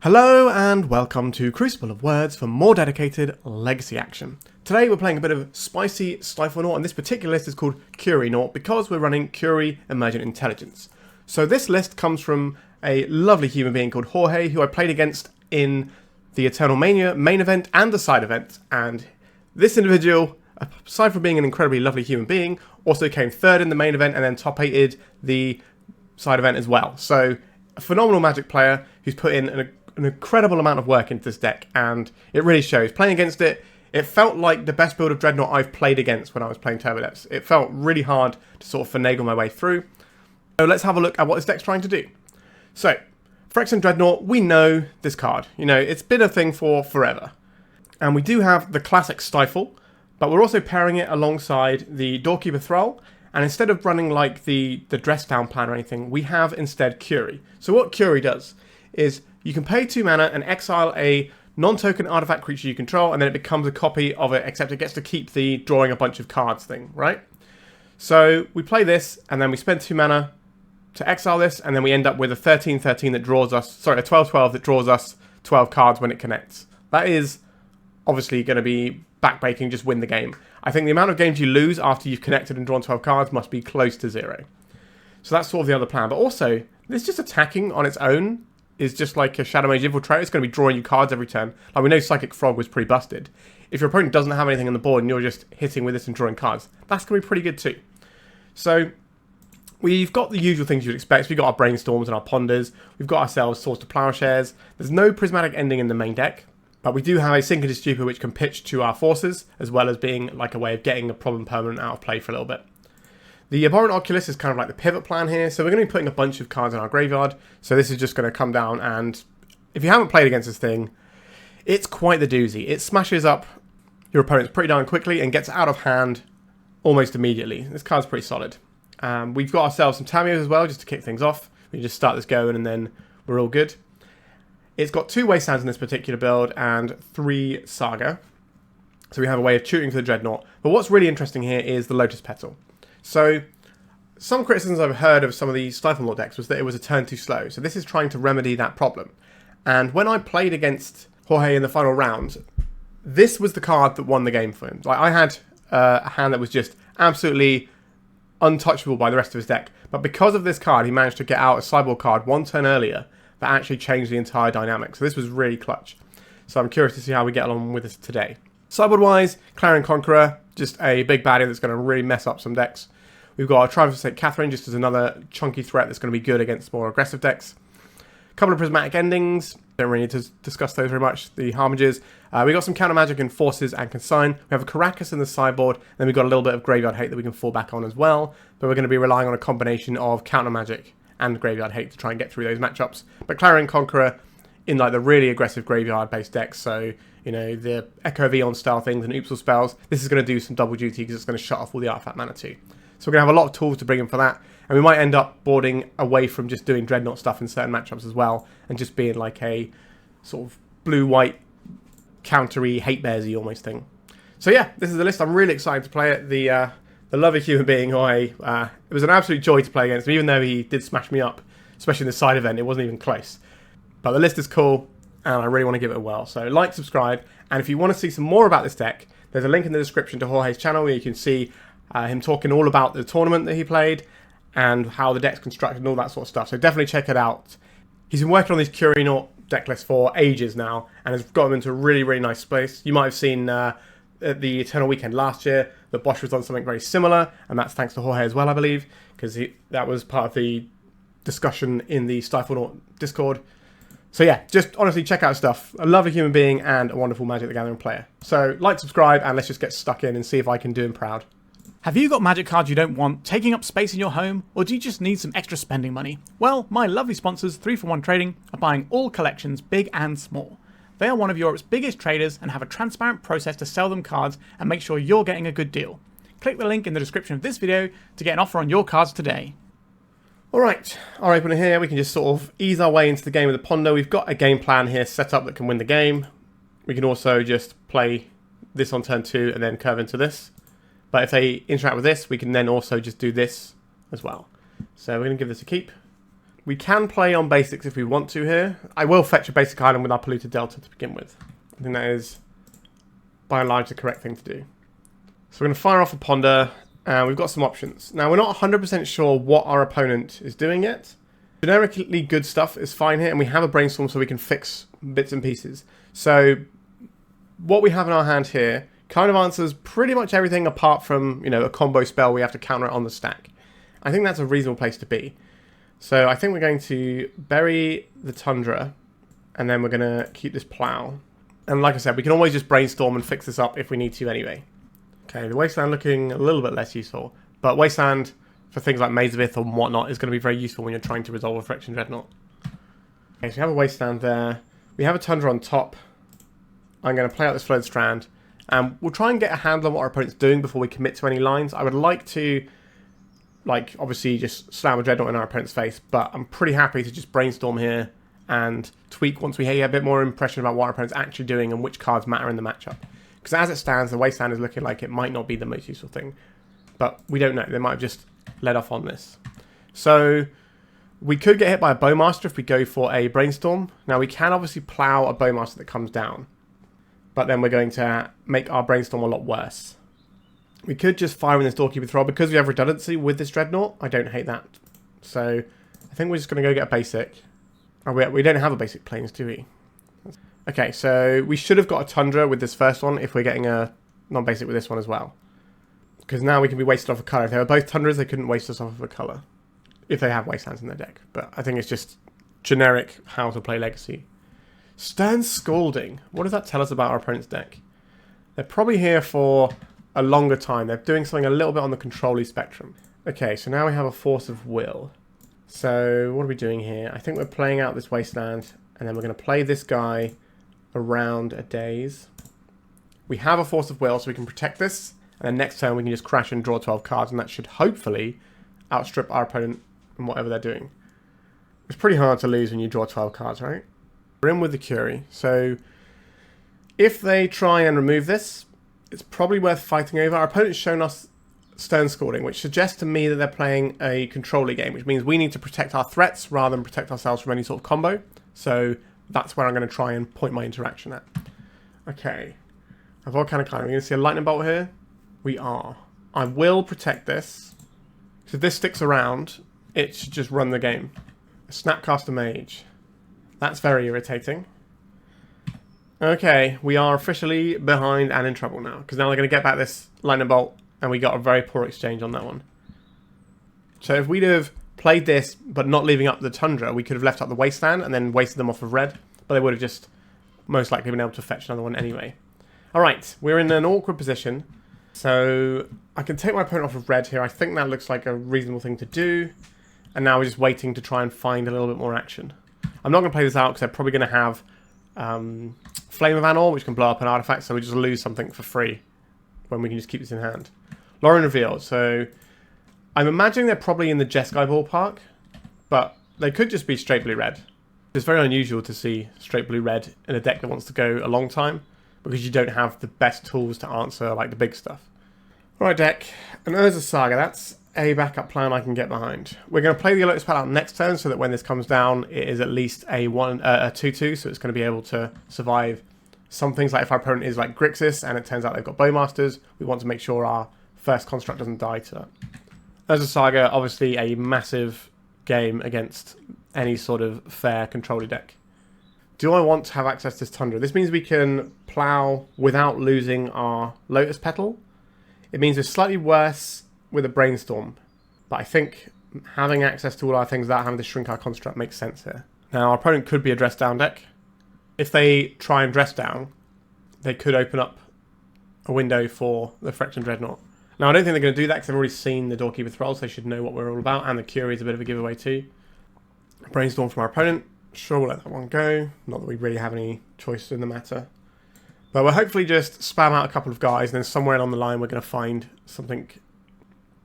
Hello and welcome to Crucible of Words for more dedicated legacy action. Today we're playing a bit of spicy Stifle, and this particular list is called Curie-Nought because we're running Curie Emergent Intelligence. So this list comes from a lovely human being called Jorge, who I played against in the Eternal Mania main event and the side event, and this individual, aside from being an incredibly lovely human being, also came third in the main event and then top 8'd the side event as well. So a phenomenal Magic player who's put in an incredible amount of work into this deck, and it really shows. Playing against it, it felt like the best build of Dreadnought I've played against when I was playing Turbo Depths. It felt really hard to sort of finagle my way through. So let's have a look at what this deck's trying to do. So, Phyrexian Dreadnought, we know this card. You know, it's been a thing for forever. And we do have the classic Stifle, but we're also pairing it alongside the Doorkeeper Thrull, and instead of running like the dress down plan or anything, we have instead Curie. So what Curie does is you can pay 2 mana and exile a non-token artifact creature you control, and then it becomes a copy of it, except it gets to keep the drawing a bunch of cards thing, right? So we play this, and then we spend 2 mana to exile this, and then we end up with a 13-13 that draws us, sorry, a 12-12 that draws us 12 cards when it connects. That is obviously going to be backbreaking, just win the game. I think the amount of games you lose after you've connected and drawn 12 cards must be close to 0. So that's sort of the other plan. But also, this just attacking on its own is just like a Shadow Mage Infiltrator. It's going to be drawing you cards every turn. Like, we know Psychic Frog was pretty busted. If your opponent doesn't have anything on the board and you're just hitting with this and drawing cards, that's going to be pretty good too. So, we've got the usual things you'd expect. We've got our Brainstorms and our Ponders. We've got ourselves Swords to Plowshares. There's no Prismatic Ending in the main deck, but we do have a Inquisitive Stupor which can pitch to our forces, as well as being like a way of getting a problem permanent out of play for a little bit. The Abhorrent Oculus is kind of like the pivot plan here, so we're going to be putting a bunch of cards in our graveyard, so this is just going to come down, and if you haven't played against this thing, it's quite the doozy. It smashes up your opponents pretty darn quickly and gets out of hand almost immediately. This card's pretty solid. We've got ourselves some Tamiyos as well, just to kick things off. We can just start this going and then we're all good. It's got 2 Wastelands in this particular build and 3 Saga, so we have a way of tutoring for the Dreadnought. But what's really interesting here is the Lotus Petal. So, some criticisms I've heard of some of the Stifle decks was that it was a turn too slow. So this is trying to remedy that problem. And when I played against Jorge in the final round, this was the card that won the game for him. Like, I had a hand that was just absolutely untouchable by the rest of his deck. But because of this card, he managed to get out a sideboard card 1 turn earlier that actually changed the entire dynamic. So this was really clutch. So I'm curious to see how we get along with this today. Sideboard-wise, Clarion Conqueror, just a big baddie that's going to really mess up some decks. We've got our Triumph of St. Catherine, just as another chunky threat that's going to be good against more aggressive decks. A couple of Prismatic Endings, don't really need to discuss those very much. The Harmages. We got some counter magic in Forces and Consign. We have a Caracas in the sideboard, and then we've got a little bit of Graveyard Hate that we can fall back on as well. But we're going to be relying on a combination of counter magic and Graveyard Hate to try and get through those matchups. But Clarion Conqueror in like the really aggressive graveyard-based decks, so you know, the Echo of Eon style things and Oopsal spells, this is going to do some double duty because it's going to shut off all the artifact mana too. So we're going to have a lot of tools to bring in for that, and we might end up boarding away from just doing Dreadnought stuff in certain matchups as well, and just being like a sort of blue-white countery hate bearsy almost thing. So yeah, this is the list. I'm really excited to play it. The lovely human being, it was an absolute joy to play against him, even though he did smash me up, especially in the side event. It wasn't even close. But the list is cool, and I really want to give it a whirl. So like, subscribe, and if you want to see some more about this deck, there's a link in the description to Jorge's channel where you can see him talking all about the tournament that he played and how the deck's constructed and all that sort of stuff. So definitely check it out. He's been working on these Curie-Nought deck lists for ages now and has got them into a really, really nice place. You might have seen at the Eternal Weekend last year that Bosch was on something very similar, and that's thanks to Jorge as well, I believe, because that was part of the discussion in the Stifle Discord. So yeah, just honestly check out stuff. A lovely human being and a wonderful Magic the Gathering player. So like, subscribe, and let's just get stuck in and see if I can do him proud. Have you got Magic cards you don't want taking up space in your home, or do you just need some extra spending money? Well, my lovely sponsors 3for1 Trading are buying all collections, big and small. They are one of Europe's biggest traders and have a transparent process to sell them cards and make sure you're getting a good deal. Click the link in the description of this video to get an offer on your cards today. Alright, our opener here, we can just sort of ease our way into the game with the Ponder. We've got a game plan here set up that can win the game. We can also just play this on turn 2 and then curve into this. But if they interact with this, we can then also just do this as well. So we're going to give this a keep. We can play on basics if we want to here. I will fetch a basic island with our Polluted Delta to begin with. I think that is, by and large, the correct thing to do. So we're going to fire off a Ponder, and we've got some options. Now, we're not 100% sure what our opponent is doing yet. Generically good stuff is fine here, and we have a Brainstorm so we can fix bits and pieces. So what we have in our hand here kind of answers pretty much everything apart from, a combo spell we have to counter it on the stack. I think that's a reasonable place to be. So I think we're going to bury the Tundra, and then we're going to keep this Plow. And like I said, we can always just Brainstorm and fix this up if we need to anyway. Okay, the Wasteland looking a little bit less useful. But Wasteland, for things like Maze of Ith and whatnot, is going to be very useful when you're trying to resolve a Phyrexian Dreadnought. Okay, so we have a Wasteland there. We have a Tundra on top. I'm going to play out this Flooded Strand. And we'll try and get a handle on what our opponent's doing before we commit to any lines. I would like to, obviously just slam a Dreadnought in our opponent's face. But I'm pretty happy to just Brainstorm here and tweak once we get a bit more impression about what our opponent's actually doing and which cards matter in the matchup. Because as it stands, the Wasteland is looking like it might not be the most useful thing. But we don't know. They might have just let off on this. So we could get hit by a Bowmaster if we go for a Brainstorm. Now we can obviously plow a Bowmaster that comes down. But then we're going to make our Brainstorm a lot worse. We could just fire in this Doorkeeper Thrull. Because we have redundancy with this Dreadnought, I don't hate that. So I think we're just going to go get a basic. Oh, we don't have a basic planes, do we? Okay, so we should have got a Tundra with this first one if we're getting a non-basic with this one as well. Because now we can be wasted off a colour. If they were both Tundras, they couldn't waste us off of a colour. If they have Wastelands in their deck. But I think it's just generic how to play Legacy. Stern Scalding. What does that tell us about our opponent's deck? They're probably here for a longer time. They're doing something a little bit on the control-y spectrum. Okay, so now we have a Force of Will. So what are we doing here? I think we're playing out this Wasteland, and then we're going to play this guy around a Daze. We have a Force of Will, so we can protect this, and then next turn we can just crash and draw 12 cards, and that should hopefully outstrip our opponent in whatever they're doing. It's pretty hard to lose when you draw 12 cards, right? We're in with the Curie, so if they try and remove this, it's probably worth fighting over. Our opponent's shown us Stern Scalding, which suggests to me that they're playing a control-y game, which means we need to protect our threats rather than protect ourselves from any sort of combo. So that's where I'm going to try and point my interaction at. Okay. A Volcanic Island. Are we going to see a Lightning Bolt here? We are. I will protect this. So if this sticks around, it should just run the game. A Snapcaster Mage. That's very irritating. Okay, we are officially behind and in trouble now. Because now they're going to get back this Lightning Bolt. And we got a very poor exchange on that one. So if we'd have played this, but not leaving up the Tundra, we could have left up the Wasteland and then wasted them off of red. But they would have just most likely been able to fetch another one anyway. Alright, we're in an awkward position. So I can take my opponent off of red here. I think that looks like a reasonable thing to do. And now we're just waiting to try and find a little bit more action. I'm not going to play this out because they're probably going to have Flame of Anor, which can blow up an artifact. So we just lose something for free when we can just keep this in hand. Lauren revealed. So I'm imagining they're probably in the Jeskai ballpark, but they could just be straight blue red. It's very unusual to see straight blue red in a deck that wants to go a long time because you don't have the best tools to answer like the big stuff. Alright deck, an Urza Saga, that's a backup plan I can get behind. We're going to play the Lotus Petal out next turn so that when this comes down it is at least a 2-2, so it's going to be able to survive some things. Like if our opponent is like Grixis and it turns out they've got Bowmasters, we want to make sure our first construct doesn't die to that. Urza Saga, obviously a massive game against any sort of fair controller deck. Do I want to have access to this Tundra? This means we can plow without losing our Lotus Petal. It means it's slightly worse with a Brainstorm, but I think having access to all our things without having to shrink our construct makes sense here. Now our opponent could be a dress down deck. If they try and dress down, they could open up a window for the Phyrexian Dreadnought. Now, I don't think they're going to do that because they've already seen the Doorkeeper Thrull, so they should know what we're all about. And the Curie is a bit of a giveaway too. Brainstorm from our opponent. Sure, we'll let that one go. Not that we really have any choice in the matter. But we'll hopefully just spam out a couple of guys, and then somewhere along the line we're going to find something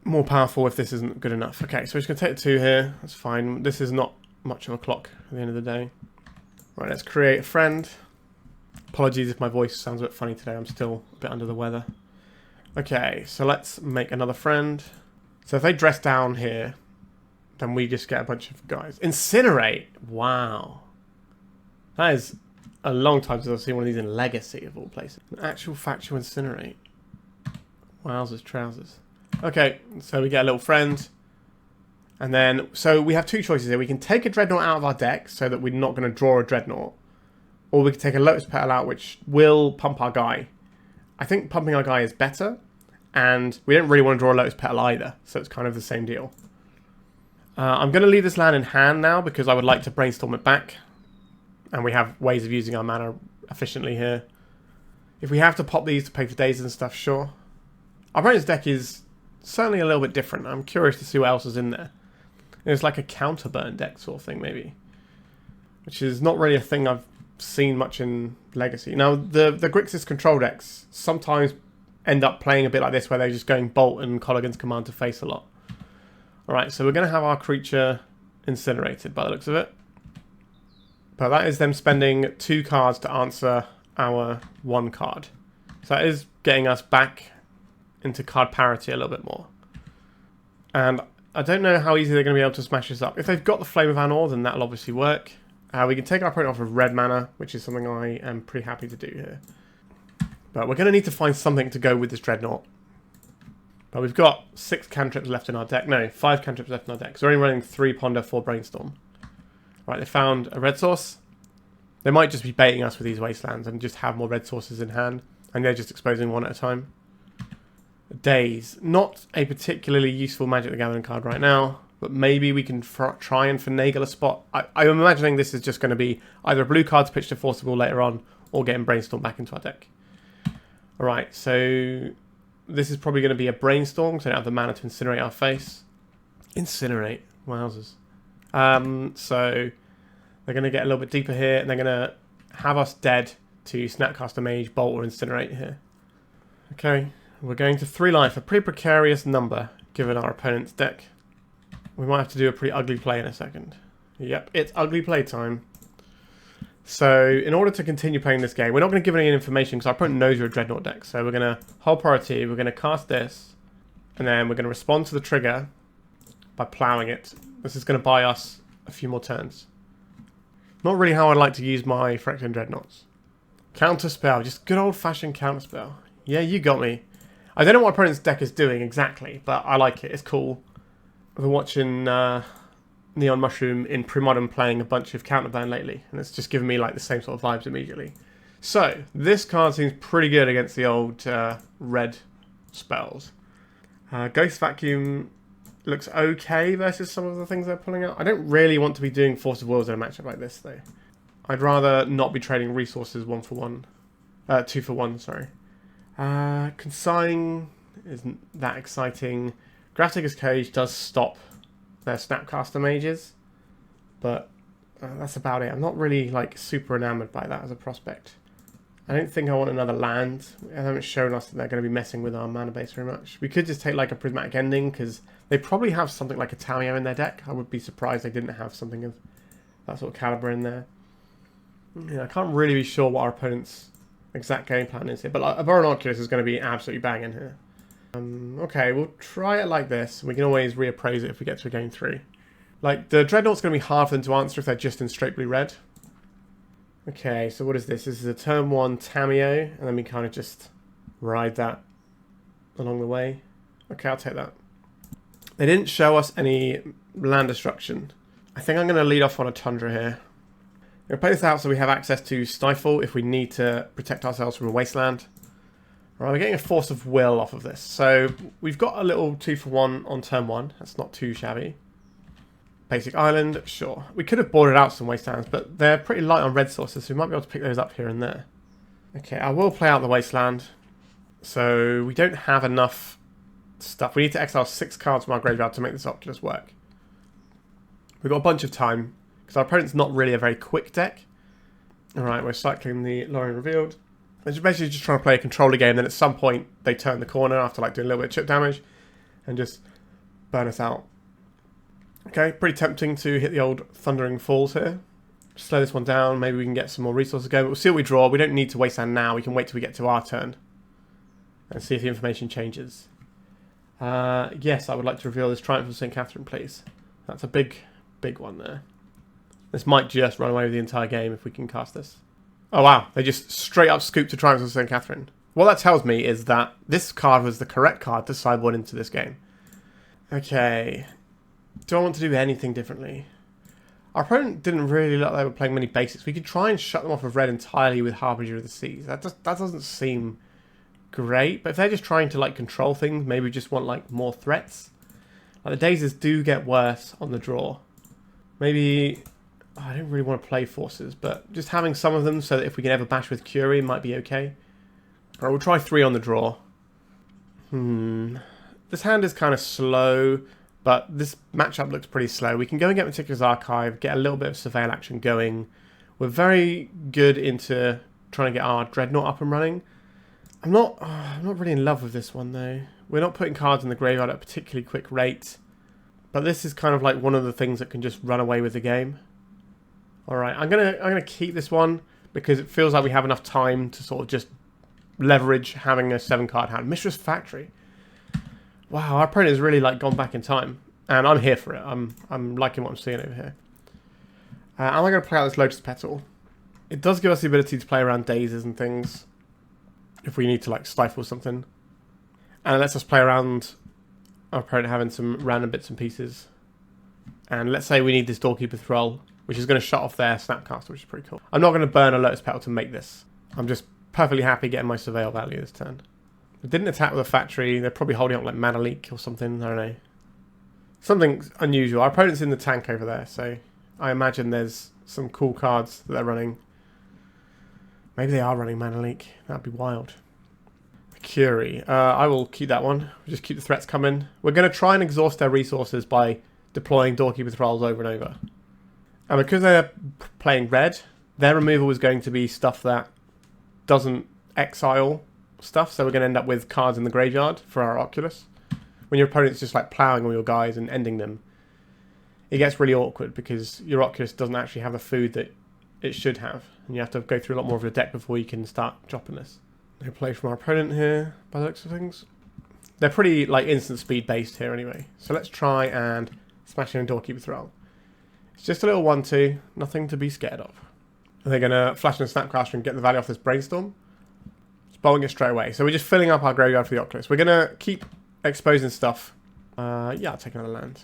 more powerful if this isn't good enough. Okay, so we're just going to take the 2 here. That's fine. This is not much of a clock at the end of the day. Right, let's create a friend. Apologies if my voice sounds a bit funny today. I'm still a bit under the weather. Okay, so let's make another friend. So if they dress down here, then we just get a bunch of guys. Incinerate! Wow. That is a long time since I've seen one of these in Legacy, of all places. An actual factual Incinerate. Wowzers trousers. Okay, so we get a little friend. And then, so we have two choices here. We can take a Dreadnought out of our deck so that we're not going to draw a Dreadnought. Or we can take a Lotus Petal out, which will pump our guy. I think pumping our guy is better. And we don't really want to draw a Lotus Petal either. So it's kind of the same deal. I'm going to leave this land in hand now because I would like to brainstorm it back. And we have ways of using our mana efficiently here. If we have to pop these to pay for Daze and stuff, sure. Our opponent's deck is certainly a little bit different. I'm curious to see what else is in there. It's like a counter-burn deck sort of thing, maybe. Which is not really a thing I've seen much in Legacy. Now, the Grixis control decks sometimes end up playing a bit like this, where they're just going Bolt and Colligan's Command to face a lot. Alright, so we're going to have our creature incinerated by the looks of it. But that is them spending 2 cards to answer our 1 card. So that is getting us back into card parity a little bit more. And I don't know how easy they're going to be able to smash this up. If they've got the Flame of Anor, then that'll obviously work. We can take our opponent off of red mana, which is something I am pretty happy to do here. But we're going to need to find something to go with this Dreadnought. But we've got 6 cantrips left in our deck. No, 5 cantrips left in our deck. So we're only running 3 Ponder, 4 Brainstorm. Right, they found a red source. They might just be baiting us with these Wastelands and just have more red sources in hand. And they're just exposing one at a time. Daze. Not a particularly useful Magic the Gathering card right now. But maybe we can try and finagle a spot. I'm imagining this is just going to be either a blue card to pitch to Forcible later on, or getting Brainstorm back into our deck. Alright, so this is probably going to be a Brainstorm, so I don't have the mana to incinerate our face. Incinerate. Wowzers. So they're going to get a little bit deeper here, and they're going to have us dead to Snapcaster Mage, Bolt, or Incinerate here. Okay, we're going to 3 life, a pretty precarious number, given our opponent's deck. We might have to do a pretty ugly play in a second. Yep, it's ugly play time. So, in order to continue playing this game, we're not going to give any information because our opponent knows you're a Dreadnought deck. So we're going to hold priority, we're going to cast this, and then we're going to respond to the trigger by ploughing it. This is going to buy us a few more turns. Not really how I'd like to use my Phyrexian Dreadnoughts. Counterspell, just good old-fashioned counterspell. Yeah, you got me. I don't know what my opponent's deck is doing exactly, but I like it. It's cool. I've been watching Neon Mushroom in Premodern playing a bunch of counterburn lately, and it's just given me like the same sort of vibes immediately. So, this card seems pretty good against the old red spells. Ghost Vacuum looks okay versus some of the things they're pulling out. I don't really want to be doing Force of Wills in a matchup like this, though. I'd rather not be trading resources 2 for 1, sorry. Consign isn't that exciting. Grafdigger's Cage does stop their Snapcaster Mages, but that's about it. I'm not really like super enamoured by that as a prospect. I don't think I want another land. They haven't shown us that they're going to be messing with our mana base very much. We could just take like a Prismatic Ending, because they probably have something like a Tamiyo in their deck. I would be surprised they didn't have something of that sort of caliber in there. Yeah, I can't really be sure what our opponent's exact game plan is here, but like, Abhorrent Oculus is going to be absolutely banging here. Okay, we'll try it like this. We can always reappraise it if we get to a game 3. Like, the Dreadnought's going to be hard for them to answer if they're just in straight blue red. Okay, so what is this? This is a turn 1 Tamiyo, and then we kind of just ride that along the way. Okay, I'll take that. They didn't show us any land destruction. I think I'm going to lead off on a Tundra here. I'm going to play this out so we have access to Stifle if we need to protect ourselves from a Wasteland. Right, we're getting a Force of Will off of this. So we've got a little 2 for 1 on turn 1. That's not too shabby. Basic Island, sure. We could have boarded out some Wastelands, but they're pretty light on red sources, so we might be able to pick those up here and there. Okay, I will play out the Wasteland. So we don't have enough stuff. We need to exile 6 cards from our graveyard to make this Oculus work. We've got a bunch of time, because our opponent's not really a very quick deck. Alright, we're cycling the Lorien Revealed. They're basically just trying to play a controller game, then at some point they turn the corner after like doing a little bit of chip damage and just burn us out. Okay, pretty tempting to hit the old Thundering Falls here. Slow this one down, maybe we can get some more resources going, but we'll see what we draw. We don't need to waste land now, we can wait till we get to our turn and see if the information changes. Yes, I would like to reveal this Triumph of St. Catherine, please. That's a big one there. This might just run away with the entire game if we can cast this. Oh wow, they just straight up scooped to Triumphs of St. Catherine. What that tells me is that this card was the correct card to sideboard into this game. Okay. Do I want to do anything differently? Our opponent didn't really look like they were playing many basics. We could try and shut them off of red entirely with Harbinger of the Seas. That doesn't seem great. But if they're just trying to like control things, maybe we just want like more threats. Like the Dazes do get worse on the draw. Maybe I don't really want to play forces, but just having some of them so that if we can ever bash with Curie might be okay. Alright, we'll try 3 on the draw. This hand is kind of slow, but this matchup looks pretty slow. We can go and get Meticulous Archive, get a little bit of surveil action going. We're very good into trying to get our Dreadnought up and running. I'm not really in love with this one though. We're not putting cards in the graveyard at a particularly quick rate, but this is kind of like one of the things that can just run away with the game. All right, I'm gonna keep this one because it feels like we have enough time to sort of just leverage having a 7-card hand. Mistress Factory. Wow, our opponent has really like gone back in time, and I'm here for it. I'm liking what I'm seeing over here. Am I going to play out this Lotus Petal? It does give us the ability to play around Dazes and things if we need to like stifle something, and it lets us play around our opponent having some random bits and pieces. And let's say we need this Doorkeeper Thrull, which is going to shut off their Snapcaster, which is pretty cool. I'm not going to burn a Lotus Petal to make this. I'm just perfectly happy getting my surveil value this turn. We didn't attack with a factory. They're probably holding up like Mana Leak or something. I don't know. Something unusual. Our opponent's in the tank over there, so I imagine there's some cool cards that they're running. Maybe they are running Mana Leak. That'd be wild. Curie. I will keep that one. We'll just keep the threats coming. We're going to try and exhaust their resources by deploying Doorkeeper Thrulls over and over. And because they're playing red, their removal is going to be stuff that doesn't exile stuff, so we're going to end up with cards in the graveyard for our Oculus. When your opponent's just like ploughing all your guys and ending them, it gets really awkward because your Oculus doesn't actually have the food that it should have, and you have to go through a lot more of your deck before you can start dropping this. No play from our opponent here, by the looks of things. They're pretty like instant speed based here anyway, so let's try and smash in a Doorkeeper Thrull. It's just a little 1-2, nothing to be scared of. And they're going to flash in a Snapcaster and get the value off this Brainstorm. Just bowling it straight away. So we're just filling up our graveyard for the Oculus. We're going to keep exposing stuff. Yeah, I'll take another land.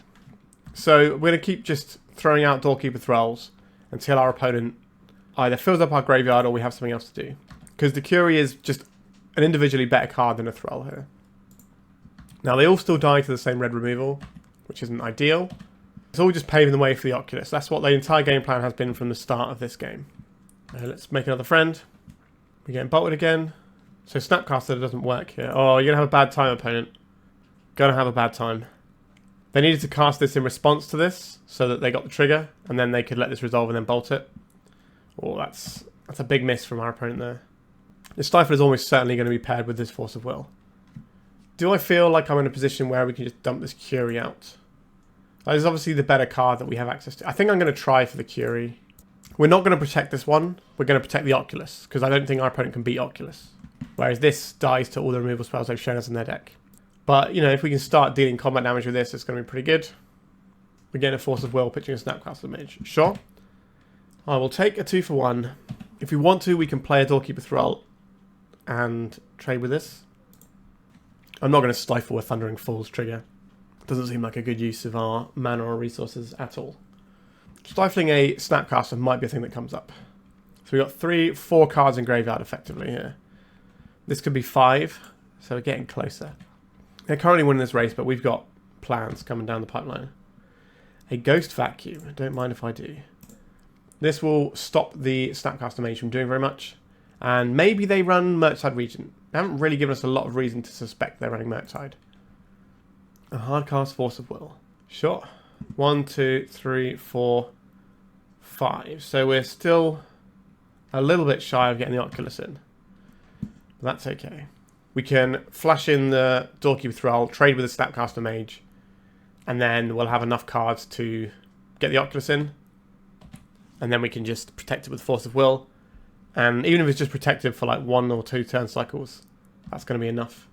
So we're going to keep just throwing out Doorkeeper Thrulls until our opponent either fills up our graveyard or we have something else to do. Because the Curie is just an individually better card than a Thrull here. Now they all still die to the same red removal, which isn't ideal. It's all just paving the way for the Oculus. That's what the entire game plan has been from the start of this game. Let's make another friend. We're getting bolted again. So Snapcaster doesn't work here. Oh, you're going to have a bad time, opponent. Going to have a bad time. They needed to cast this in response to this so that they got the trigger, and then they could let this resolve and then bolt it. Oh, that's a big miss from our opponent there. The Stifle is almost certainly going to be paired with this Force of Will. Do I feel like I'm in a position where we can just dump this Curie out? That is obviously the better card that we have access to. I think I'm going to try for the Curie. We're not going to protect this one. We're going to protect the Oculus, because I don't think our opponent can beat Oculus. Whereas this dies to all the removal spells they've shown us in their deck. But, you know, if we can start dealing combat damage with this, it's going to be pretty good. We're getting a Force of Will, pitching a Snapcaster Mage. Sure. I will take a 2-for-1. If we want to, we can play a Doorkeeper Thrull and trade with this. I'm not going to stifle a Thundering Falls trigger. Doesn't seem like a good use of our mana or resources at all. Stifling a Snapcaster might be a thing that comes up. So we've got 4 cards in graveyard effectively here. This could be 5, so we're getting closer. They're currently winning this race, but we've got plans coming down the pipeline. A Ghost Vacuum, I don't mind if I do. This will stop the Snapcaster Mage from doing very much. And maybe they run Murktide Regent. They haven't really given us a lot of reason to suspect they're running Murktide. A hardcast Force of Will. Sure. 1, 2, 3, 4, 5. So we're still a little bit shy of getting the Oculus in. That's okay. We can flash in the Doorkeeper Thrull, trade with the Snapcaster Mage, and then we'll have enough cards to get the Oculus in. And then we can just protect it with Force of Will. And even if it's just protected for like 1 or 2 turn cycles, that's going to be enough.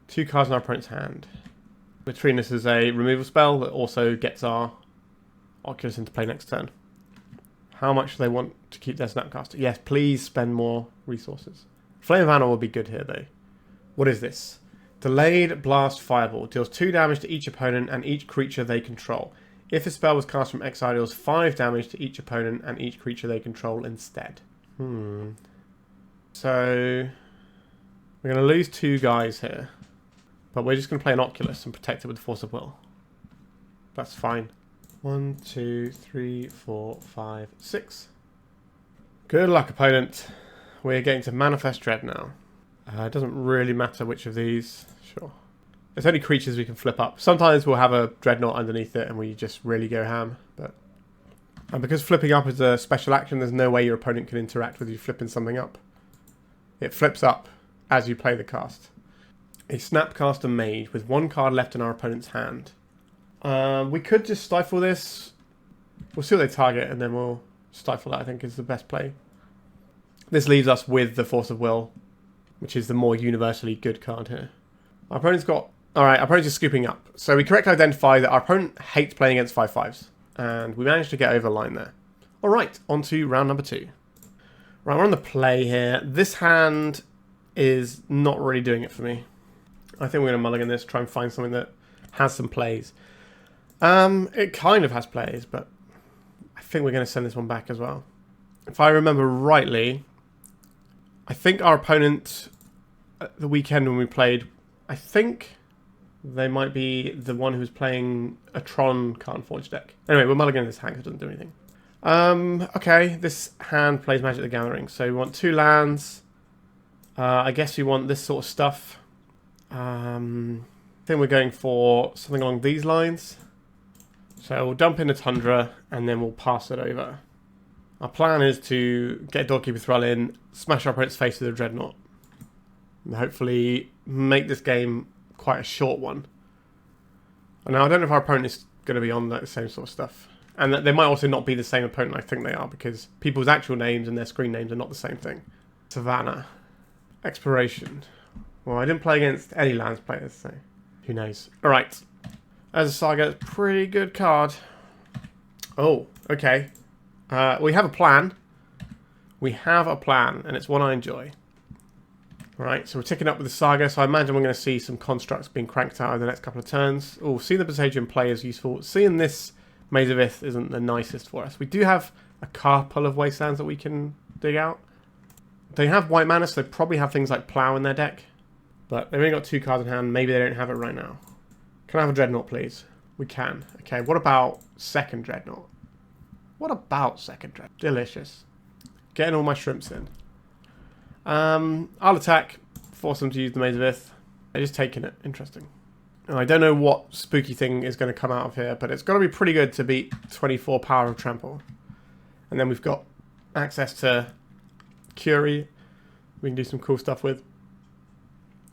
2 cards in our opponent's hand. We're treating this as a removal spell that also gets our Oculus into play next turn. How much do they want to keep their Snapcaster? Yes, please spend more resources. Flame of Anor will be good here, though. What is this? Delayed Blast Fireball. Deals 2 damage to each opponent and each creature they control. If a spell was cast from exile, deals 5 damage to each opponent and each creature they control instead. So we're going to lose 2 guys here. But we're just going to play an Oculus and protect it with the Force of Will. That's fine. 1, 2, 3, 4, 5, 6. Good luck, opponent. We're getting to Manifest Dread now. It doesn't really matter which of these. Sure. It's only creatures we can flip up. Sometimes we'll have a Dreadnought underneath it and we just really go ham. And because flipping up is a special action, there's no way your opponent can interact with you flipping something up. It flips up as you play the cast. A Snapcaster Mage with 1 card left in our opponent's hand. We could just stifle this. We'll see what they target and then we'll stifle that, I think, is the best play. This leaves us with the Force of Will, which is the more universally good card here. Our opponent's got... Alright, our opponent's just scooping up. So we correctly identify that our opponent hates playing against 5/5s. And we managed to get over the line there. Alright, on to round number 2. Right, we're on the play here. This hand is not really doing it for me. I think we're going to mulligan this, try and find something that has some plays. It kind of has plays, but I think we're going to send this one back as well. If I remember rightly, I think our opponent at the weekend when we played, I think they might be the one who was playing a Tron Carnforge deck. Anyway, we're mulliganing this hand because it doesn't do anything. Okay, this hand plays Magic the Gathering. So we want 2 lands. I guess we want this sort of stuff. I think we're going for something along these lines. So we'll dump in a Tundra and then we'll pass it over. Our plan is to get Doorkeeper Thrull in, smash our opponent's face with a Dreadnought, and hopefully make this game quite a short one. And now I don't know if our opponent is going to be on that same sort of stuff. And that they might also not be the same opponent I think they are, because people's actual names and their screen names are not the same thing. Savannah. Exploration. Well, I didn't play against any lands players, so who knows. Alright. As a Saga, it's a pretty good card. Oh, okay. We have a plan. We have a plan, and it's one I enjoy. Right, so we're ticking up with the Saga, so I imagine we're going to see some constructs being cranked out over the next couple of turns. Oh, seeing the Poseidon play is useful. Seeing this Maze of Ith isn't the nicest for us. We do have a couple of Wastelands that we can dig out. They have white mana, so they probably have things like Plow in their deck. But they've only got 2 cards in hand. Maybe they don't have it right now. Can I have a Dreadnought, please? We can. Okay, what about second Dreadnought? What about second Dreadnought? Delicious. Getting all my shrimps in. I'll attack. Force them to use the Maze of Ith. They're just taking it. Interesting. I don't know what spooky thing is going to come out of here, but it's got to be pretty good to beat 24 power of Trample. And then we've got access to Curie. We can do some cool stuff with.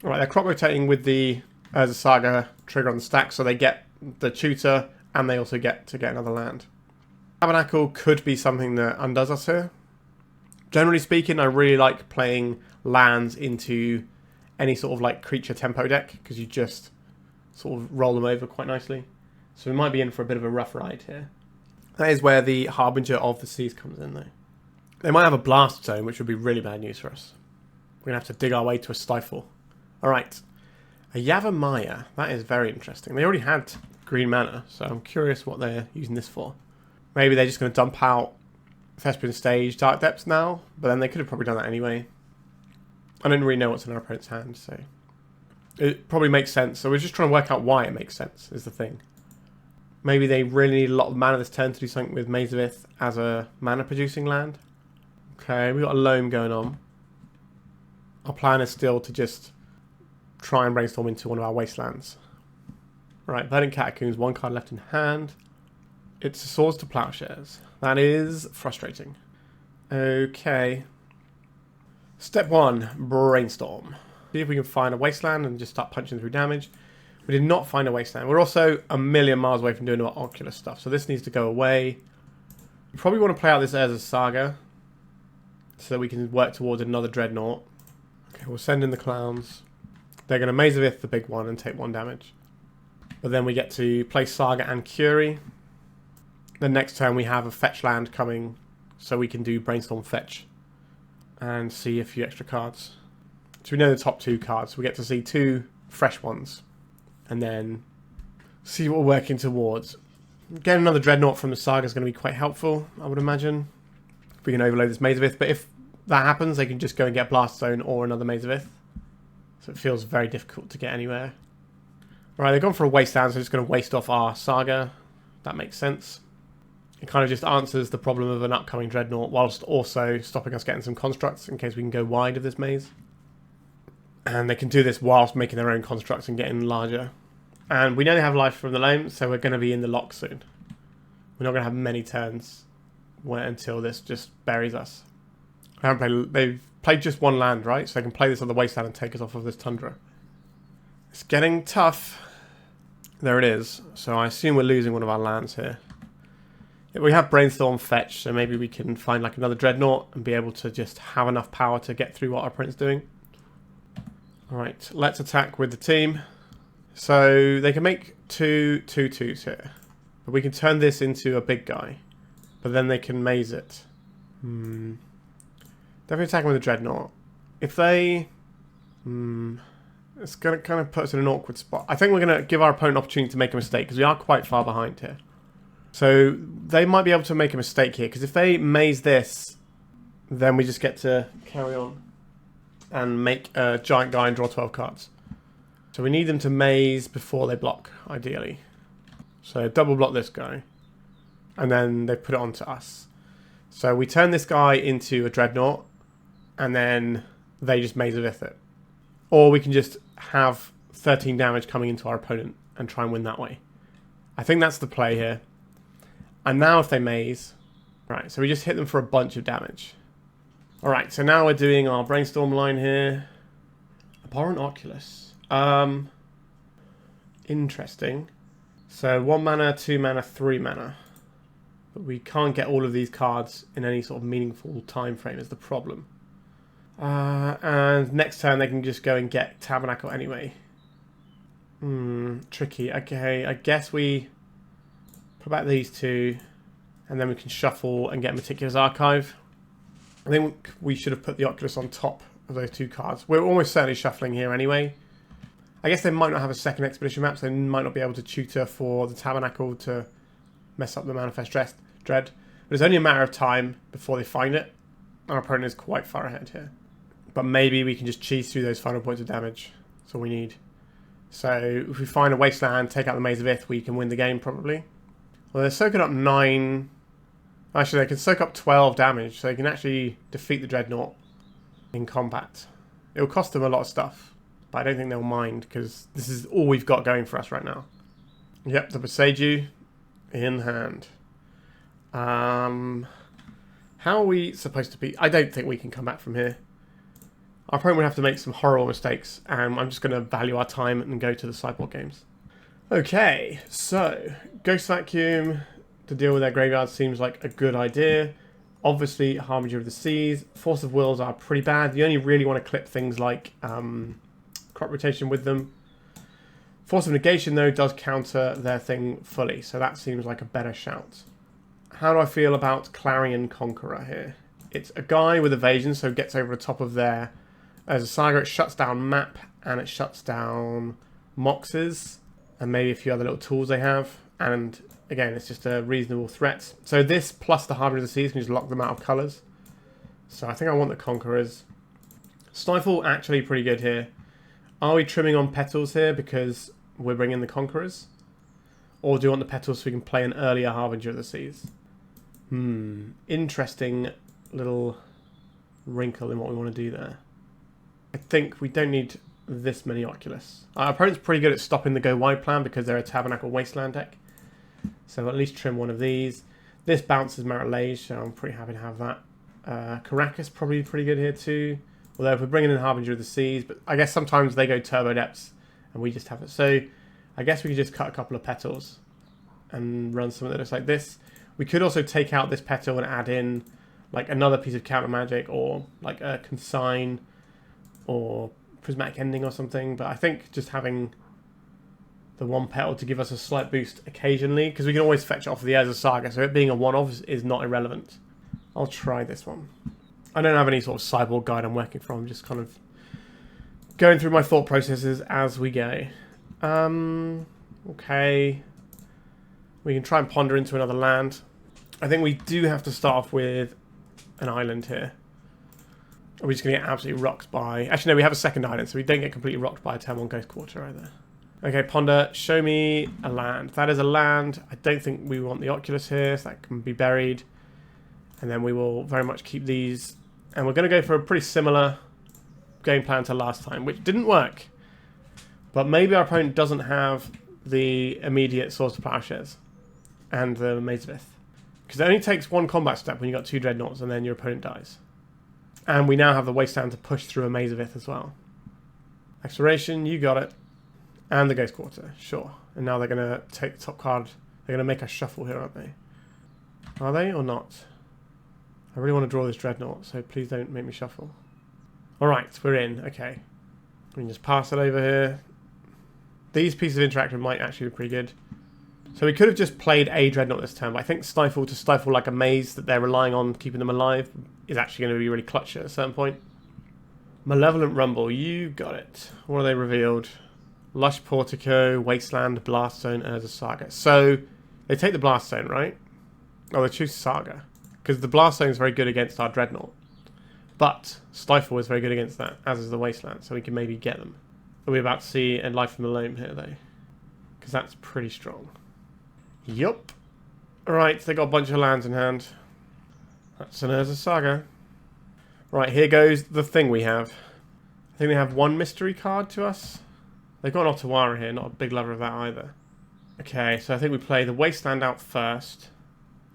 Alright, they're crop rotating with the Urza Saga trigger on the stack, so they get the tutor, and they also get to get another land. Tabernacle could be something that undoes us here. Generally speaking, I really like playing lands into any sort of like creature tempo deck, because you just sort of roll them over quite nicely. So we might be in for a bit of a rough ride here. That is where the Harbinger of the Seas comes in, though. They might have a Blast Zone, which would be really bad news for us. We're going to have to dig our way to a Stifle. Alright. A Yavimaya. That is very interesting. They already had green mana, so I'm curious what they're using this for. Maybe they're just going to dump out Thespian Stage Dark Depths now, but then they could have probably done that anyway. I don't really know what's in our opponent's hand, so it probably makes sense. So we're just trying to work out why it makes sense, is the thing. Maybe they really need a lot of mana this turn to do something with Maze of Ith as a mana-producing land. Okay, we've got a Loam going on. Our plan is still to just try and brainstorm into one of our Wastelands. Right, Verdant Catacombs, 1 card left in hand. It's a Swords to Plowshares. That is frustrating. Okay. Step 1, Brainstorm. See if we can find a Wasteland and just start punching through damage. We did not find a Wasteland. We're also a million miles away from doing our Oculus stuff, so this needs to go away. We probably want to play out this Urza Saga so that we can work towards another Dreadnought. Okay, we'll send in the Clowns. They're going to Maze of Ith the big one and take 1 damage. But then we get to play Saga and Curie. Then next turn we have a fetch land coming, so we can do Brainstorm fetch and see a few extra cards. So we know the top 2 cards. We get to see 2 fresh ones and then see what we're working towards. Getting another Dreadnought from the Saga is going to be quite helpful, I would imagine, if we can overload this Maze of Ith. But if that happens, they can just go and get Blast Zone or another Maze of Ith. So it feels very difficult to get anywhere. Alright, they've gone for a Wasteland, so just going to waste off our Saga. That makes sense. It kind of just answers the problem of an upcoming Dreadnought, whilst also stopping us getting some constructs in case we can go wide of this maze. And they can do this whilst making their own constructs and getting larger. And we know they have life from the loam, so we're going to be in the lock soon. We're not going to have many turns until this just buries us. They've played just 1 land, right? So they can play this on the Wasteland and take us off of this Tundra. It's getting tough. There it is. So I assume we're losing one of our lands here. We have Brainstorm fetch, so maybe we can find like another Dreadnought and be able to just have enough power to get through what our opponent's doing. Alright, let's attack with the team. So they can make 2 2/2s here. But we can turn this into a big guy. But then they can maze it. Definitely attacking with a Dreadnought. If they... it's going to kind of put us in an awkward spot. I think we're going to give our opponent an opportunity to make a mistake, because we are quite far behind here. So they might be able to make a mistake here, because if they maze this, then we just get to carry on and make a giant guy and draw 12 cards. So we need them to maze before they block, ideally. So double block this guy, and then they put it onto us. So we turn this guy into a Dreadnought, and then they just maze with it. Or we can just have 13 damage coming into our opponent and try and win that way. I think that's the play here. And now if they maze... Right, so we just hit them for a bunch of damage. Alright, so now we're doing our Brainstorm line here. Abhorrent Oculus. Interesting. So 1 mana, 2 mana, 3 mana. But we can't get all of these cards in any sort of meaningful time frame is the problem. And next turn they can just go and get Tabernacle anyway. Tricky. Okay, I guess we put back these 2, and then we can shuffle and get Meticulous Archive. I think we should have put the Oculus on top of those 2 cards. We're almost certainly shuffling here anyway. I guess they might not have a second Expedition map, so they might not be able to tutor for the Tabernacle to mess up the Manifest Dread. But it's only a matter of time before they find it. Our opponent is quite far ahead here. But maybe we can just cheese through those final points of damage. That's all we need. So if we find a Wasteland, take out the Maze of Ith, we can win the game probably. Well, they're soaking up 9... Actually, they can soak up 12 damage, so they can actually defeat the Dreadnought in combat. It'll cost them a lot of stuff, but I don't think they'll mind, because this is all we've got going for us right now. Yep, the Boseiju in hand. How are we supposed to be... I don't think we can come back from here. Our opponent would have to make some horrible mistakes, and I'm just going to value our time and go to the sideboard games. Okay, so Ghost Vacuum to deal with their graveyard seems like a good idea. Obviously, Harbinger of the Seas. Force of Wills are pretty bad. You only really want to clip things like Crop Rotation with them. Force of Negation, though, does counter their thing fully, so that seems like a better shout. How do I feel about Clarion Conqueror here? It's a guy with evasion, so it gets over the top of their... As a Saga, it shuts down map, and it shuts down Moxes, and maybe a few other little tools they have. And again, it's just a reasonable threat. So this plus the Harbinger of the Seas can just lock them out of colours. So I think I want the Conquerors. Stifle actually pretty good here. Are we trimming on Petals here because we're bringing the Conquerors? Or do you want the Petals so we can play an earlier Harbinger of the Seas? Interesting little wrinkle in what we want to do there. I think we don't need this many Oculus. Our opponent's pretty good at stopping the go wide plan because they're a Tabernacle Wasteland deck. So at least trim one of these. This bounces Merit Lage, so I'm pretty happy to have that. Caracas probably pretty good here too. Although if we're bringing in Harbinger of the Seas, but I guess sometimes they go Turbo Depths and we just have it. So I guess we could just cut a couple of Petals and run something that looks like this. We could also take out this Petal and add in like another piece of counter magic or like a Consign or Prismatic Ending or something. But I think just having the one petal to give us a slight boost occasionally, because we can always fetch it off of the Urza Saga, so it being a one-off is not irrelevant. I'll try this one. I don't have any sort of sideboard guide I'm working from, just kind of going through my thought processes as we go. Okay. We can try and ponder into another land. I think we do have to start off with an island here. Are we just going to get absolutely rocked by... Actually, no, we have a second island, so we don't get completely rocked by a turn 1 Ghost Quarter either. Okay, ponder, show me a land. That is a land. I don't think we want the Oculus here, so that can be buried. And then we will very much keep these. And we're going to go for a pretty similar game plan to last time, which didn't work. But maybe our opponent doesn't have the immediate source of Plowshares and the Maze of Ith. Because it only takes 1 combat step when you've got 2 Dreadnoughts and then your opponent dies. And we now have the Wasteland to push through a Maze of Ith as well. Exploration, you got it. And the Ghost Quarter, sure. And now they're going to take the top card. They're going to make us shuffle here, aren't they? Are they or not? I really want to draw this Dreadnought, so please don't make me shuffle. Alright, we're in. Okay. We can just pass it over here. These pieces of interaction might actually be pretty good. So we could have just played a Dreadnought this turn, but I think Stifle to stifle like a maze that they're relying on keeping them alive is actually going to be really clutch at a certain point. Malevolent Rumble, you got it. What are they revealed? Lush Portico, Wasteland, Blast Zone, Urza Saga. So they take the Blast Zone, right? Oh, they choose Saga. Because the Blast Zone is very good against our Dreadnought. But Stifle is very good against that, as is the Wasteland, so we can maybe get them. Are we about to see a Life from the Loam here, though? Because that's pretty strong. Yup. Alright, they got a bunch of lands in hand. That's an Urza Saga. Right, here goes the thing we have. I think they have 1 mystery card to us. They've got an Otawara here, not a big lover of that either. Okay, so I think we play the Wasteland out first.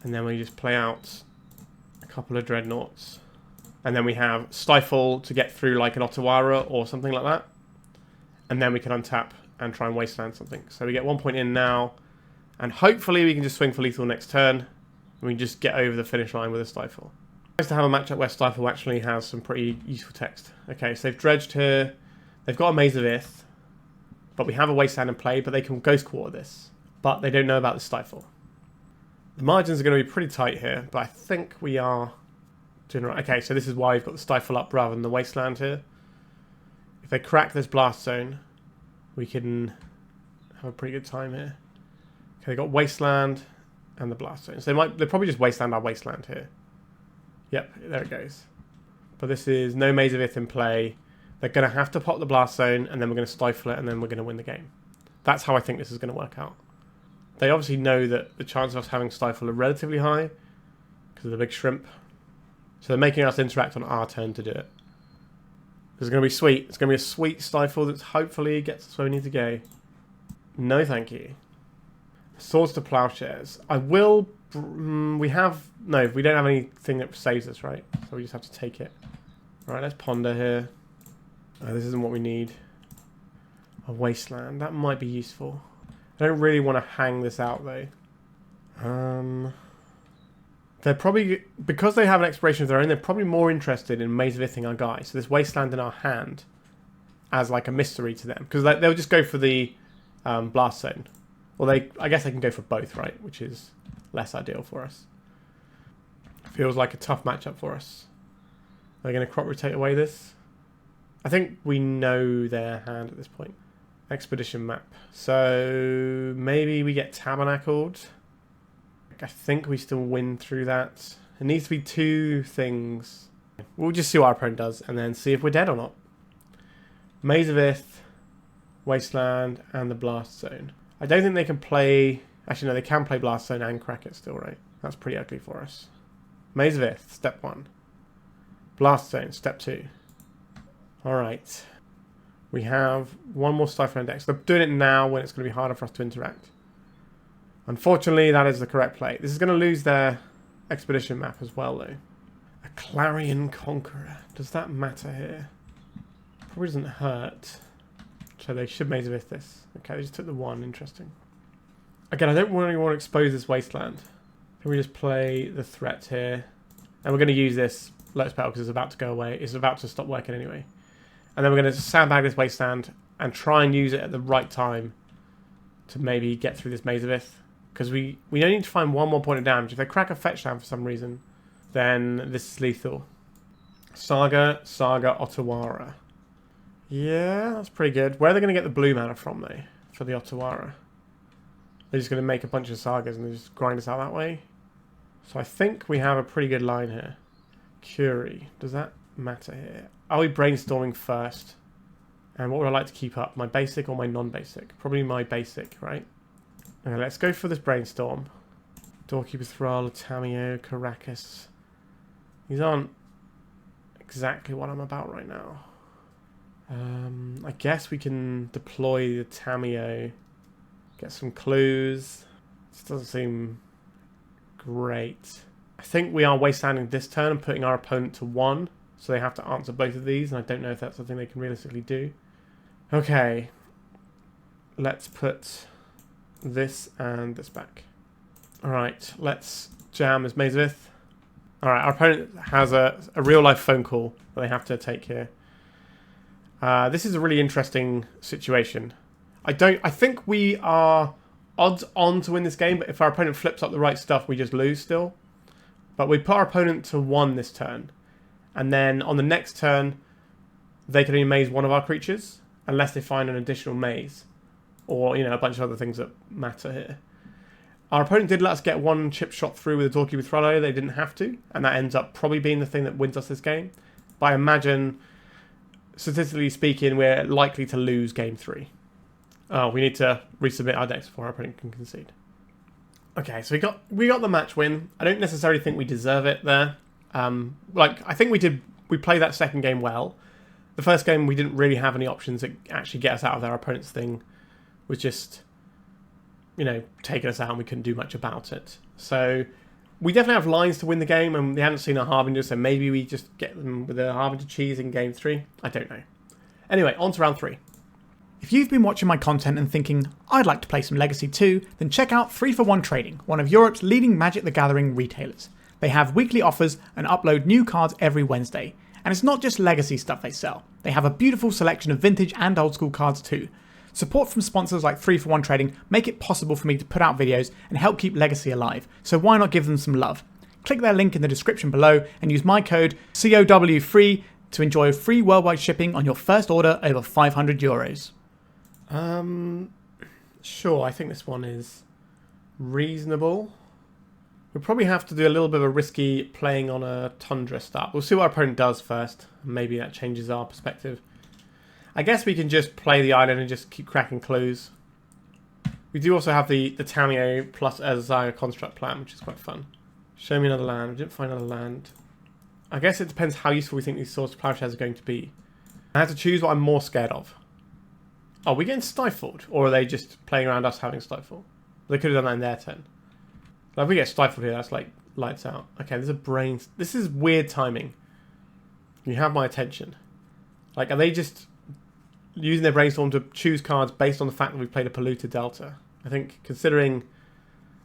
And then we just play out a couple of Dreadnoughts. And then we have Stifle to get through like an Otawara or something like that. And then we can untap and try and Wasteland something. So we get 1 point in now. And hopefully we can just swing for lethal next turn. And we can just get over the finish line with a Stifle. Nice to have a matchup where Stifle actually has some pretty useful text. Okay, so they've dredged here. They've got a Maze of Ith. But we have a Wasteland in play, but they can Ghost Quarter this. But they don't know about the Stifle. The margins are going to be pretty tight here, but I think we are doing right. Okay, so this is why we've got the Stifle up rather than the Wasteland here. If they crack this Blast Zone, we can have a pretty good time here. Okay, they got Wasteland and the Blast Zone. So they'll probably just Wasteland our Wasteland here. Yep, there it goes. But this is no Maze of Ith in play. They're going to have to pop the Blast Zone, and then we're going to Stifle it, and then we're going to win the game. That's how I think this is going to work out. They obviously know that the chances of us having Stifle are relatively high because of the big shrimp. So they're making us interact on our turn to do it. This is going to be sweet. It's going to be a sweet Stifle that hopefully gets us where we need to go. No thank you. Swords to Plowshares. I will... we have... No, we don't have anything that saves us, right? So we just have to take it. Alright, let's ponder here. This isn't what we need. A Wasteland. That might be useful. I don't really want to hang this out, though. They're probably... Because they have an expiration of their own, they're probably more interested in Maze of Ithing our guy. So this Wasteland in our hand as like a mystery to them. Because they'll just go for the Blast Zone. Well, I guess they can go for both, right? Which is less ideal for us. Feels like a tough matchup for us. Are they going to crop rotate away this? I think we know their hand at this point. Expedition map. So maybe we get Tabernacled. I think we still win through that. It needs to be 2 things. We'll just see what our opponent does and then see if we're dead or not. Maze of Ith, Wasteland, and the Blast Zone. I don't think they can play... Actually, no, they can play Blast Zone and crack it still, right? That's pretty ugly for us. Maze of Ith, step 1. Blast Zone, step 2. Alright. We have 1 more Stifle index. They're doing it now when it's going to be harder for us to interact. Unfortunately, that is the correct play. This is going to lose their expedition map as well, though. A Clarion Conqueror. Does that matter here? Probably doesn't hurt. So they should Maze of Ith this. Okay, they just took the 1. Interesting. Again, I don't really want to expose this Wasteland. Can we just play the threat here? And we're going to use this Lotus Petal because it's about to go away. It's about to stop working anyway. And then we're going to sandbag this Wasteland and try and use it at the right time to maybe get through this Maze of Ith. Because we only need to find one more point of damage. If they crack a fetch down for some reason, then this is lethal. Saga, Otawara. Yeah, that's pretty good. Where are they going to get the blue mana from, though, for the Otawara? They're just going to make a bunch of Sagas and just grind us out that way. So I think we have a pretty good line here. Curie. Does that matter here? Are we brainstorming first? And what would I like to keep up? My basic or my non-basic? Probably my basic, right? Okay, let's go for this brainstorm. Doorkeeper Thrull, Tamiyo, Caracas. These aren't exactly what I'm about right now. I guess we can deploy the Tamiyo. Get some clues. This doesn't seem great. I think we are wastelanding this turn and putting our opponent to 1. So they have to answer both of these. And I don't know if that's something they can realistically do. Okay. Let's put this and this back. Alright, let's jam this Maze of Ith. Alright, our opponent has a real life phone call that they have to take here. This is a really interesting situation. I think we are odds on to win this game, but if our opponent flips up the right stuff, we just lose still. But we put our opponent to 1 this turn. And then on the next turn, they can only maze one of our creatures, unless they find an additional maze. Or, you know, a bunch of other things that matter here. Our opponent did let us get 1 chip shot through with a Doorkeeper Thrull. They didn't have to. And that ends up probably being the thing that wins us this game. But I imagine, statistically speaking, we're likely to lose game 3. We need to resubmit our decks before our opponent can concede. Okay, so we got the match win. I don't necessarily think we deserve it there. I think we played that second game well. The first game we didn't really have any options that actually get us out of there. Our opponent's thing was just, you know, taking us out and we couldn't do much about it. So we definitely have lines to win the game, and we hadn't seen a Harbinger, so maybe we just get them with a Harbinger cheese in game 3. I don't know. Anyway, on to round 3. If you've been watching my content and thinking, I'd like to play some Legacy too, then check out 3for1 Trading, one of Europe's leading Magic the Gathering retailers. They have weekly offers and upload new cards every Wednesday. And it's not just Legacy stuff they sell. They have a beautiful selection of vintage and old school cards too. Support from sponsors like 3for1 Trading make it possible for me to put out videos and help keep Legacy alive, so why not give them some love? Click their link in the description below and use my code COW3 to enjoy free worldwide shipping on your first order over €500. Sure, I think this one is reasonable. We'll probably have to do a little bit of a risky playing on a Tundra start. We'll see what our opponent does first. Maybe that changes our perspective. I guess we can just play the island and just keep cracking clues. We do also have the Tamiyo plus a Saga construct plan, which is quite fun. Show me another land. We didn't find another land. I guess it depends how useful we think these Swords of Plowshares are going to be. I have to choose what I'm more scared of. Are we getting stifled? Or are they just playing around us having stifle? They could have done that in their turn. Like if we get stifled here, that's like lights out. Okay, there's a brain. This is weird timing. You have my attention. Like, are they just using their brainstorm to choose cards based on the fact that we've played a Polluted Delta? I think, considering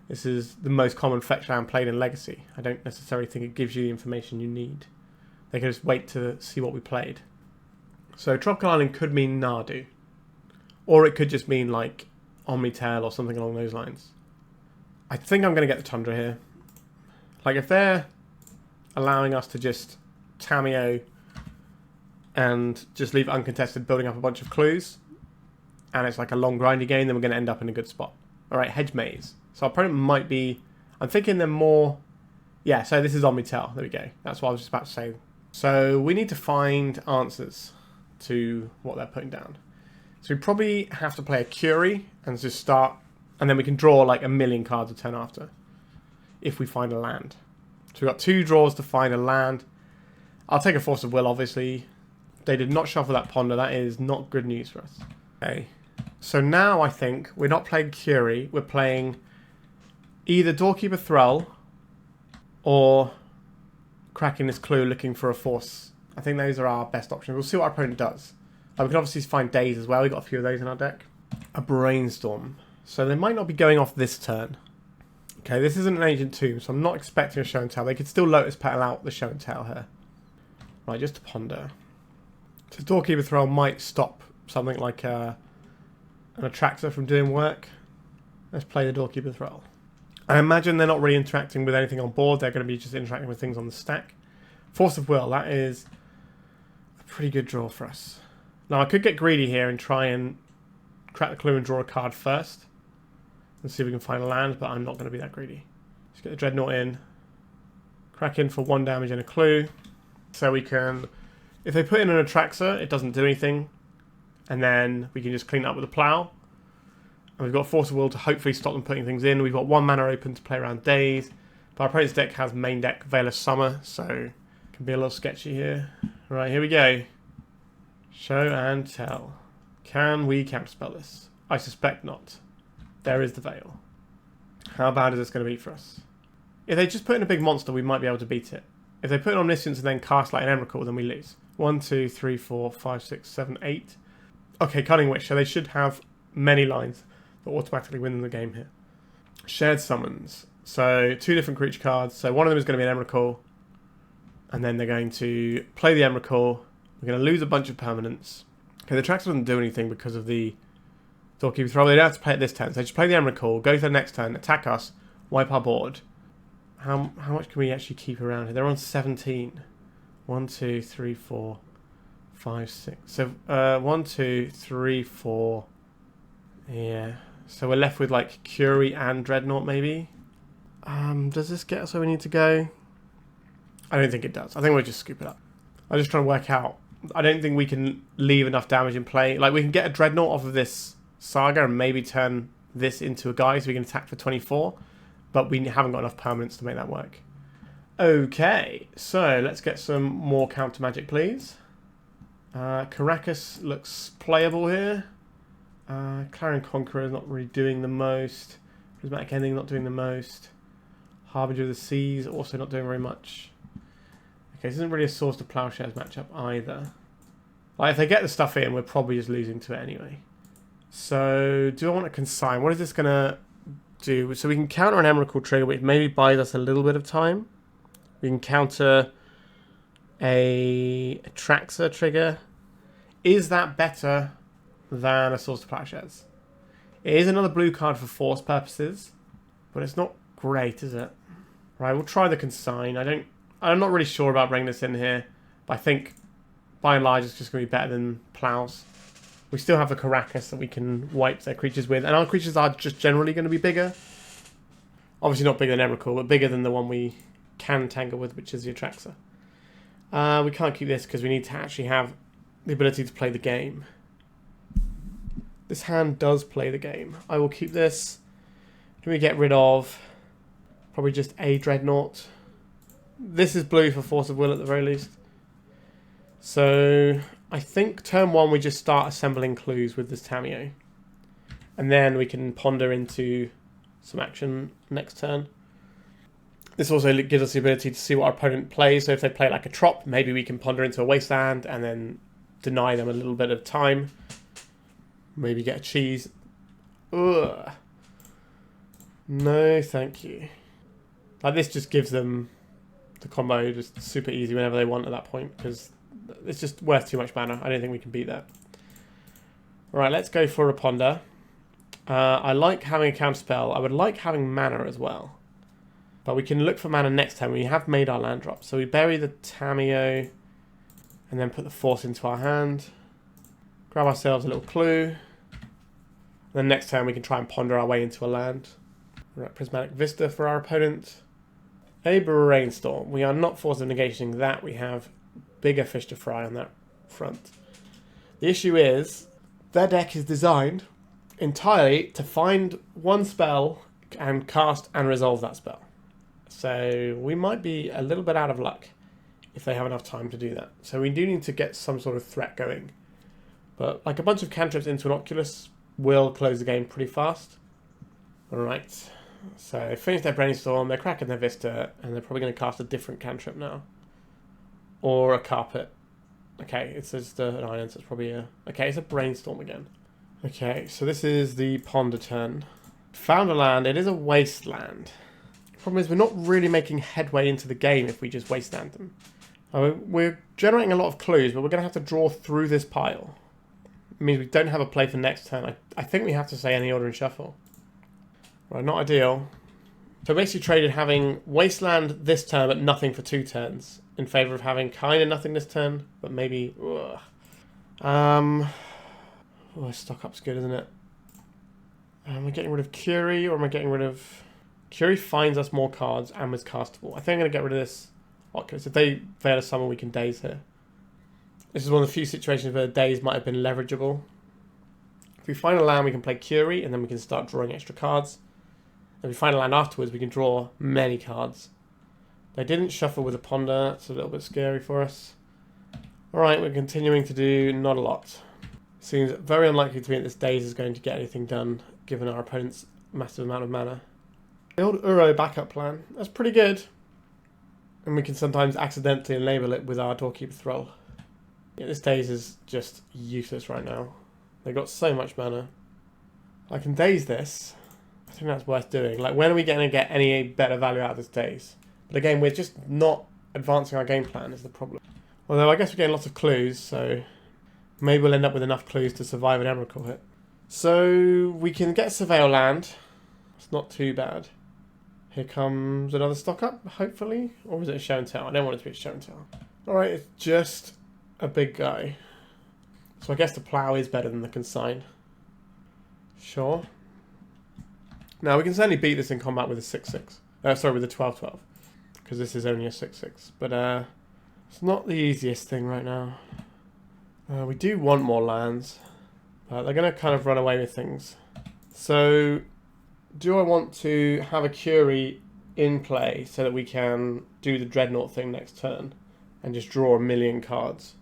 this is the most common fetch land played in Legacy, I don't necessarily think it gives you the information you need. They can just wait to see what we played. So Tropical Island could mean Nardu. Or it could just mean, like, Omnitail or something along those lines. I think I'm going to get the Tundra here. Like, if they're allowing us to just Tamiyo and just leave it uncontested, building up a bunch of clues, and it's like a long grindy game, then we're going to end up in a good spot. Alright, Hedge Maze. So our opponent might be... I'm thinking they're more... Yeah, so this is Omnitail. There we go. That's what I was just about to say. So we need to find answers to what they're putting down. So we probably have to play a Curie and just start, and then we can draw like a million cards a turn after if we find a land. So we've got 2 draws to find a land. I'll take a Force of Will, obviously. They did not shuffle that Ponder. That is not good news for us. Okay. So now I think we're not playing Curie. We're playing either Doorkeeper Thrull or cracking this clue looking for a Force. I think those are our best options. We'll see what our opponent does. We can obviously find Daze as well. We've got a few of those in our deck. A Brainstorm. So they might not be going off this turn. Okay, this isn't an Ancient Tomb, so I'm not expecting a Show and Tell. They could still Lotus Petal out the Show and Tell here. Right, just to ponder. So Doorkeeper Thrull might stop something like an Attractor from doing work. Let's play the Doorkeeper Thrull. I imagine they're not really interacting with anything on board. They're going to be just interacting with things on the stack. Force of Will, that is a pretty good draw for us. Now, I could get greedy here and try and crack the clue and draw a card first. And see if we can find a land, but I'm not going to be that greedy. Let's get the Dreadnought in. Crack in for 1 damage and a clue. So we can... If they put in an Atraxa, it doesn't do anything. And then we can just clean it up with a Plow. And we've got Force of Will to hopefully stop them putting things in. We've got 1 mana open to play around Daze. But our opponent's deck has main deck Veil of Summer, so it can be a little sketchy here. Right, here we go. Show and tell. Can we counterspell this? I suspect not. There is the Veil. How bad is this going to be for us? If they just put in a big monster, we might be able to beat it. If they put in Omniscience and then cast like an Emrakul, then we lose. 1, 2, 3, 4, 5, 6, 7, 8. Okay, Cunning Wish, so they should have many lines that automatically win the game here. Shared Summons. So 2 different creature cards. So one of them is going to be an Emrakul. And then they're going to play the Emrakul. We're going to lose a bunch of permanents. Okay, the Atraxa doesn't do anything because of the Doorkeeper Thrull. They don't have to play it this turn. So they just play the Emrakul, go to the next turn, attack us, wipe our board. How much can we actually keep around here? They're on 17. 1, 2, 3, 4, 5, 6. So 1, 2, 3, 4. Yeah. So we're left with like Curie and Dreadnought maybe. Does this get us where we need to go? I don't think it does. I think we'll just scoop it up. I'm just trying to work out. I don't think we can leave enough damage in play. Like we can get a Dreadnought off of this Saga and maybe turn this into a guy so we can attack for 24. But we haven't got enough permanents to make that work. Okay, so let's get some more counter magic, please. Caracas looks playable here. Clarion Conqueror is not really doing the most. Prismatic Ending not doing the most. Harbinger of the Seas also not doing very much. Okay, this isn't really a Source to Plowshares matchup either. Like, if they get the stuff in, we're probably just losing to it anyway. So, do I want to consign? What is this going to do? So we can counter an Emrakul trigger, which maybe buys us a little bit of time. We can counter a Atraxa trigger. Is that better than a Source to Plowshares? It is another blue card for force purposes, but it's not great, is it? Right, we'll try the Consign. I'm not really sure about bringing this in here, but I think by and large it's just going to be better than Plows. We still have the Caracas that we can wipe their creatures with, and our creatures are just generally going to be bigger. Obviously not bigger than Emrakul, but bigger than the one we can tangle with, which is the Atraxa. We can't keep this because we need to actually have the ability to play the game. This hand does play the game. I will keep this. Can we get rid of probably just a Dreadnought? This is blue for Force of Will at the very least. So I think turn 1 we just start assembling clues with this Tamiyo. And then we can ponder into some action next turn. This also gives us the ability to see what our opponent plays. So if they play like a Trop, maybe we can ponder into a Wasteland and then deny them a little bit of time. Maybe get a cheese. Ugh. No, thank you. Like this just gives them the combo just super easy whenever they want at that point, because it's just worth too much mana. I don't think we can beat that. Alright, let's go for a ponder. I like having a counterspell. I would like having mana as well. But we can look for mana next time. We have made our land drop. So we bury the Tamiyo and then put the Force into our hand. Grab ourselves a little clue. And then next time we can try and ponder our way into a land. Right, Prismatic Vista for our opponent. A Brainstorm. We are not Force of Negating that. We have bigger fish to fry on that front. The issue is their deck is designed entirely to find one spell and cast and resolve that spell. So we might be a little bit out of luck if they have enough time to do that. So we do need to get some sort of threat going. But like a bunch of cantrips into an Oculus will close the game pretty fast. Alright. So they finish their Brainstorm, they're cracking their Vista, and they're probably going to cast a different cantrip now. Or a Carpet. Okay, it's just an Island, so it's probably a... Okay, it's a Brainstorm again. Okay, so this is the Ponder turn. Found a land, it is a Wasteland. Problem is we're not really making headway into the game if we just Wasteland them. We're generating a lot of clues, but we're going to have to draw through this pile. It means we don't have a play for next turn. I think we have to say any order and shuffle. Right, not ideal. So basically traded having Wasteland this turn, but nothing for 2 turns, in favour of having kind of nothing this turn, but maybe... Ugh. Oh, stock up's good, isn't it? Am I getting rid of Curie, or am I getting rid of... Curie finds us more cards and was castable. I think I'm going to get rid of this Oculus. If they fail a summon, we can Daze here. This is one of the few situations where the Daze might have been leverageable. If we find a land, we can play Curie, and then we can start drawing extra cards. If we find a land afterwards, we can draw many cards. They didn't shuffle with a Ponder. That's a little bit scary for us. Alright, we're continuing to do not a lot. Seems very unlikely to me that this Daze is going to get anything done, given our opponent's massive amount of mana. The old Uro backup plan. That's pretty good. And we can sometimes accidentally enable it with our Doorkeeper Thrull. Yeah, this Daze is just useless right now. They got so much mana. I can Daze this. I think that's worth doing. Like, when are we going to get any better value out of this Daze? But again, we're just not advancing our game plan is the problem. Although I guess we're getting lots of clues, so maybe we'll end up with enough clues to survive an Emrakul hit. So we can get Surveil land. It's not too bad. Here comes another stock up, hopefully. Or is it a show and tell? I don't want it to be a show and tell. Alright, it's just a big guy. So I guess the plow is better than the consign. Sure. Now we can certainly beat this in combat with a 6/6. Sorry, with a 12/12. Because this is only a 6/6. But it's not the easiest thing right now. We do want more lands. But they're going to kind of run away with things. So do I want to have a Curie in play so that we can do the Dreadnought thing next turn and just draw a million cards?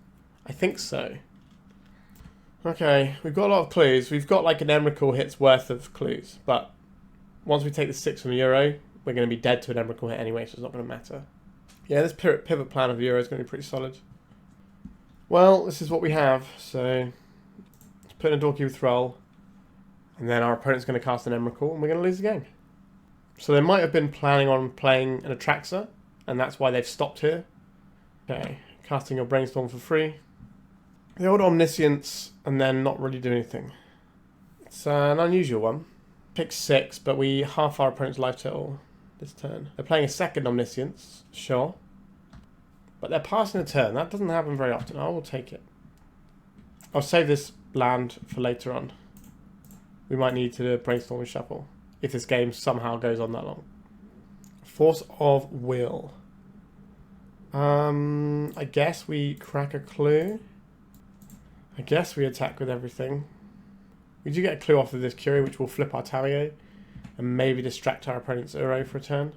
I think so. Okay, we've got a lot of clues. We've got like an Emrakul hit's worth of clues, but once we take the 6 from the Euro, we're going to be dead to an Emrakul hit anyway, so it's not going to matter. Yeah, this pivot plan of the Euro is going to be pretty solid. Well, this is what we have, so let's put in a Doorkeeper Thrull, and then our opponent's going to cast an Emrakul, and we're going to lose the game. So they might have been planning on playing an Atraxa, and that's why they've stopped here. Okay, casting your Brainstorm for free. The old Omniscience, and then not really do anything. It's an unusual one. Pick 6, but we half our opponent's life total this turn. They're playing a second Omniscience, sure. But they're passing a turn. That doesn't happen very often. I will take it. I'll save this land for later on. We might need to Brainstorm and Shuffle if this game somehow goes on that long. Force of Will. I guess we crack a clue. I guess we attack with everything. We do get a clue off of this Curie, which will flip our Tamiyo and maybe distract our opponent's Uro for a turn.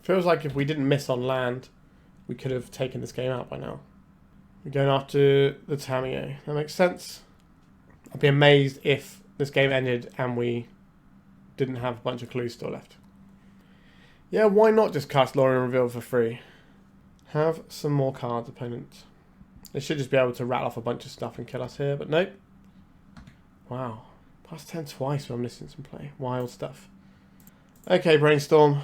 Feels like if we didn't miss on land, we could have taken this game out by now. We're going after the Tamiyo. That makes sense. I'd be amazed if this game ended and we didn't have a bunch of clues still left. Yeah, why not just cast Lorien Reveal for free? Have some more cards, opponent. They should just be able to rattle off a bunch of stuff and kill us here, but nope. Wow. Pass 10 twice with Omniscience in play. Wild stuff. Okay, Brainstorm.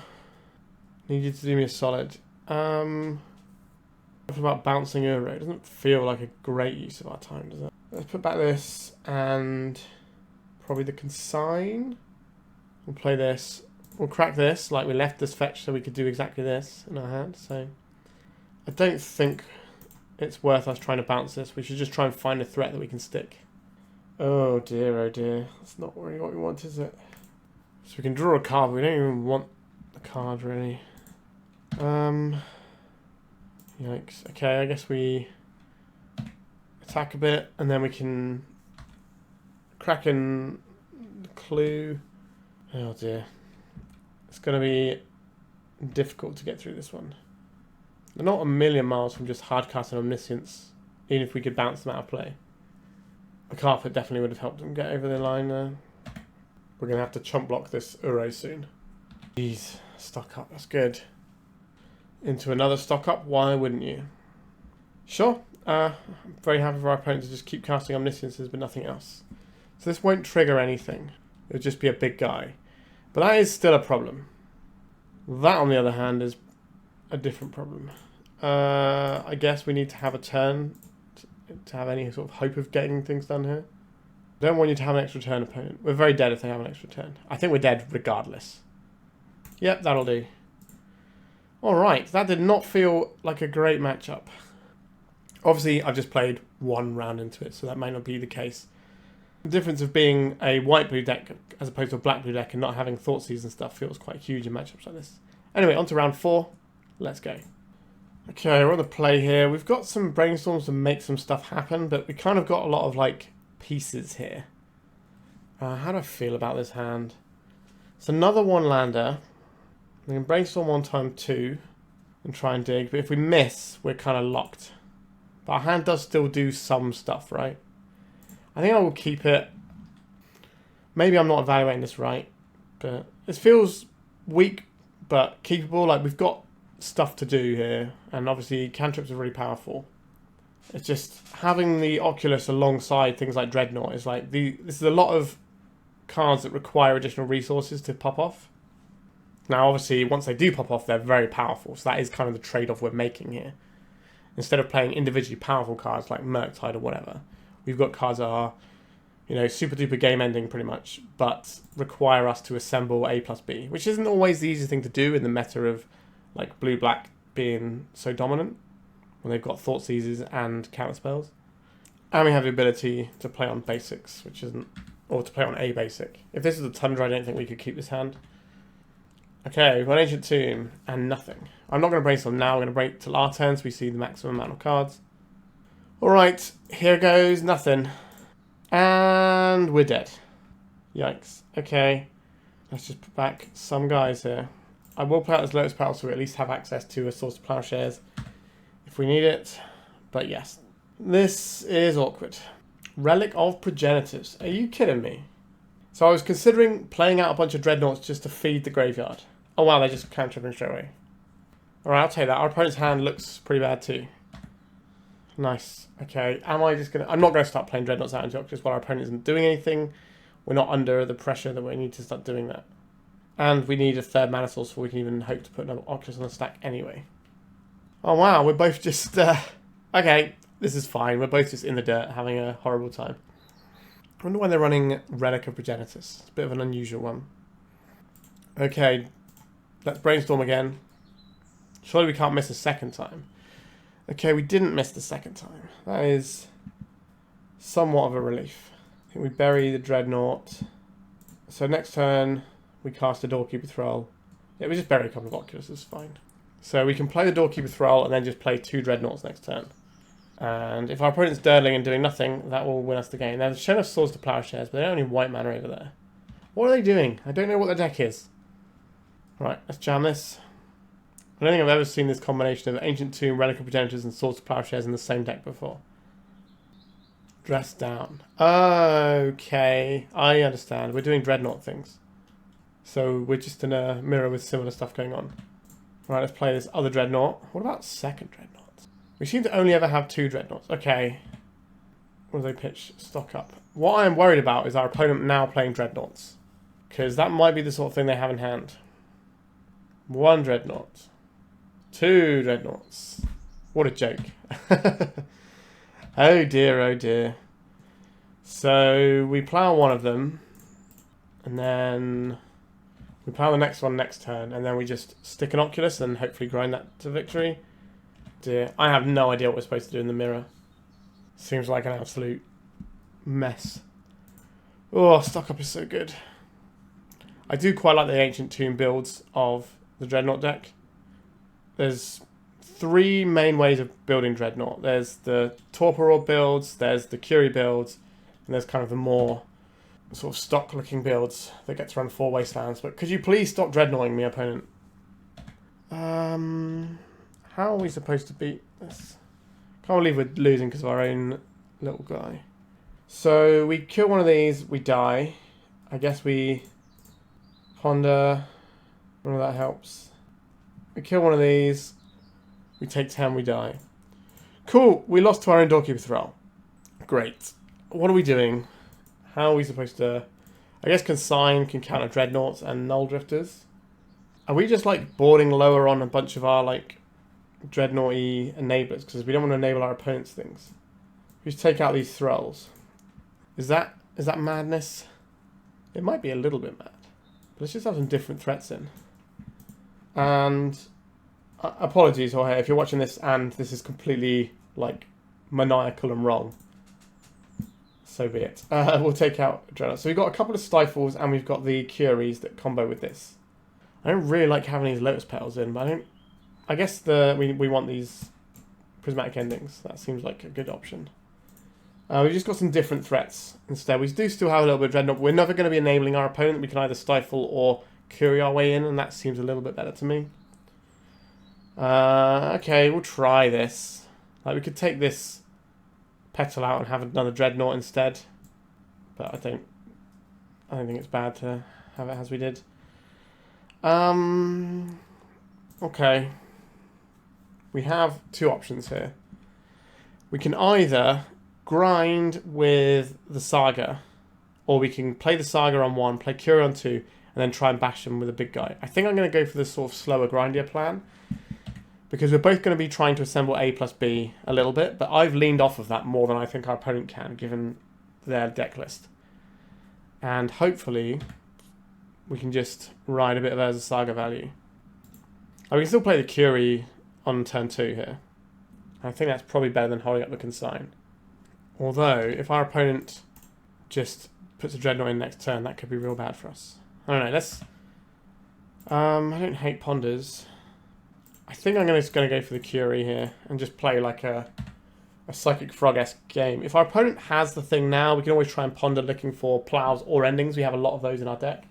Need you to do me a solid. What about bouncing Uro? It doesn't feel like a great use of our time, does it? Let's put back this and probably the Consign. We'll play this. We'll crack this, like we left this fetch so we could do exactly this in our hand. So I don't think it's worth us trying to bounce this. We should just try and find a threat that we can stick. Oh dear, oh dear. That's not really what we want, is it? So we can draw a card, but we don't even want the card, really. Yikes. Okay, I guess we attack a bit, and then we can crack in the clue. Oh dear. It's going to be difficult to get through this one. They're not a million miles from just hardcast and Omniscience, even if we could bounce them out of play. The carpet definitely would have helped them get over the line there. We're going to have to chump block this Uro soon. Jeez, stock up, that's good. Into another stock up, why wouldn't you? Sure, I'm very happy for our opponent to just keep casting Omnisciences but nothing else. So this won't trigger anything. It'll just be a big guy. But that is still a problem. That, on the other hand, is a different problem. I guess we need to have a turn to have any sort of hope of getting things done here. Don't want you to have an extra turn, opponent. We're very dead if they have an extra turn. I think we're dead regardless. Yep, that'll do. Alright, that did not feel like a great matchup. Obviously, I've just played one round into it, so that might not be the case. The difference of being a white-blue deck as opposed to a black-blue deck and not having Thoughtseize and stuff feels quite huge in matchups like this. Anyway, on to round 4. Let's go. Okay, we're on the play here. We've got some Brainstorms to make some stuff happen, but we kind of got a lot of, like, pieces here. How do I feel about this hand? It's another one-lander. We can Brainstorm 1 time 2 and try and dig, but if we miss, we're kind of locked. But our hand does still do some stuff, right? I think I will keep it. Maybe I'm not evaluating this right, but it feels weak but keepable. Like, we've got stuff to do here, and obviously cantrips are really powerful. It's just having the Oculus alongside things like Dreadnought is like this is a lot of cards that require additional resources to pop off. Now, obviously, once they do pop off, they're very powerful. So that is kind of the trade-off we're making here. Instead of playing individually powerful cards like Murktide or whatever, we've got cards that are, you know, super duper game ending pretty much, but require us to assemble A plus B, which isn't always the easiest thing to do in the meta of like blue-black being so dominant when they've got Thoughtseizes and counter spells. And we have the ability to play on basics, which isn't, or to play on a basic. If this is a Tundra, I don't think we could keep this hand. Okay, we've got Ancient Tomb and nothing. I'm not going to brainstorm now. I'm going to break till our turn so we see the maximum amount of cards. Alright, here goes nothing. And we're dead. Yikes. Okay, let's just put back some guys here. I will play out this Lotus Petal so we at least have access to a source of Plowshares if we need it. But yes, this is awkward. Relic of Progenitors. Are you kidding me? So I was considering playing out a bunch of Dreadnoughts just to feed the graveyard. Oh wow, they just cantripping straight away. Alright, I'll take that. Our opponent's hand looks pretty bad too. Nice. Okay, I'm not going to start playing Dreadnoughts out into Oculus while our opponent isn't doing anything. We're not under the pressure that we need to start doing that. And we need a third mana source before we can even hope to put another Oculus on the stack anyway. Oh wow, we're both just... okay, this is fine. We're both just in the dirt having a horrible time. I wonder why they're running Relic of Progenitors. It's a bit of an unusual one. Okay, let's Brainstorm again. Surely we can't miss a second time. Okay, we didn't miss the second time. That is somewhat of a relief. I think we bury the Dreadnought. So next turn, we cast a Doorkeeper Thrull. Yeah, we just bury a couple of Oculus, it's fine. So we can play the Doorkeeper Thrull and then just play 2 Dreadnoughts next turn. And if our opponent's dirtling and doing nothing, that will win us the game. Now, they've shown us Swords to Plowshares, but they don't have any white mana over there. What are they doing? I don't know what the deck is. Right, let's jam this. I don't think I've ever seen this combination of Ancient Tomb, Relic of Progenitors, and Swords to Plowshares in the same deck before. Dress down. Okay, I understand. We're doing Dreadnought things. So we're just in a mirror with similar stuff going on. Right, let's play this other Dreadnought. What about second Dreadnought? We seem to only ever have 2 Dreadnoughts. Okay. What do they pitch? Stock up. What I am worried about is our opponent now playing Dreadnoughts. Because that might be the sort of thing they have in hand. 1 Dreadnought. 2 Dreadnoughts. What a joke. Oh dear, oh dear. So we plow one of them. And then we plow the next one next turn. And then we just stick an Oculus and hopefully grind that to victory. Dear, I have no idea what we're supposed to do in the mirror. Seems like an absolute mess. Oh, stock up is so good. I do quite like the Ancient Tomb builds of the Dreadnought deck. There's 3 main ways of building Dreadnought. There's the Torpor Orb builds, there's the Curie builds, and there's kind of the more sort of stock looking builds that get to run 4 Wastelands. But could you please stop Dreadnoughting me, opponent? How are we supposed to beat this? Can't believe we're losing because of our own little guy. So we kill one of these, we die. I guess we ponder. None of that helps. We kill one of these, we take 10, we die. Cool, we lost to our own Doorkeeper Thrull. Great. What are we doing? How are we supposed to... I guess Consign can counter Dreadnoughts and Null Drifters. Are we just like boarding lower on a bunch of our like Dreadnought-y enablers? Because we don't want to enable our opponent's things. We just take out these Thrulls. Is that Is that madness? It might be a little bit mad. But let's just have some different threats in. And apologies, Jorge, if you're watching this and this is completely like maniacal and wrong. So be it. We'll take out Dreadnought. So we've got a couple of Stifles and we've got the Curies that combo with this. I don't really like having these Lotus Petals in, but I guess we want these prismatic endings. That seems like a good option. We've just got some different threats instead. We do still have a little bit of Dreadnought, but we're never going to be enabling our opponent. We can either Stifle or Curie our way in, and that seems a little bit better to me. Okay, we'll try this. Like, we could take this Petal out and have another Dreadnought instead, but I don't think it's bad to have it as we did. Okay. We have two options here. We can either grind with the Saga, or we can play the Saga on one, play Curie on two, and then try and bash them with a big guy. I think I'm going to go for this sort of slower, grindier plan, because we're both going to be trying to assemble A plus B a little bit, but I've leaned off of that more than I think our opponent can, given their deck list. And hopefully, we can just ride a bit of Urza Saga value. We can still play the Curie on turn 2 here. I think that's probably better than holding up the Consign. Although, if our opponent just puts a Dreadnought in next turn, that could be real bad for us. I don't know, let's... I don't hate Ponders. I think I'm just going to go for the Curie here and just play like a Psychic Frog-esque game. If our opponent has the thing now, we can always try and ponder looking for plows or endings. We have a lot of those in our deck.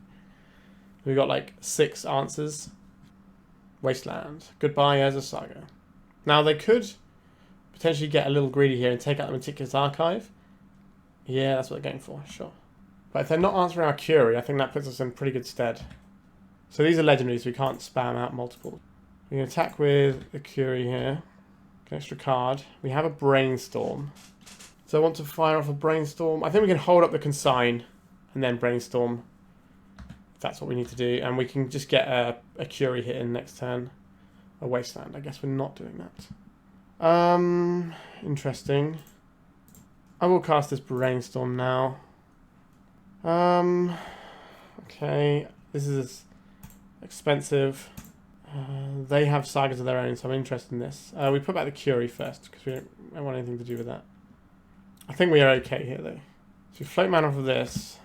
We've got like 6 answers. Wasteland. Goodbye, Urza Saga. Now they could potentially get a little greedy here and take out the Meticulous Archive. Yeah, that's what they're going for, sure. But if they're not answering our Curie, I think that puts us in pretty good stead. So these are legendaries, we can't spam out multiple. We can attack with the Curie here. Get an extra card. We have a Brainstorm. So I want to fire off a Brainstorm. I think we can hold up the Consign and then Brainstorm. If that's what we need to do. And we can just get a Curie hit in next turn. A Wasteland. I guess we're not doing that. Interesting. I will cast this Brainstorm now. Okay. This is expensive. They have Sagas of their own, so I'm interested in this. We put back the Curie first, because we don't want anything to do with that. I think we are okay here, though. So we float mana off of this.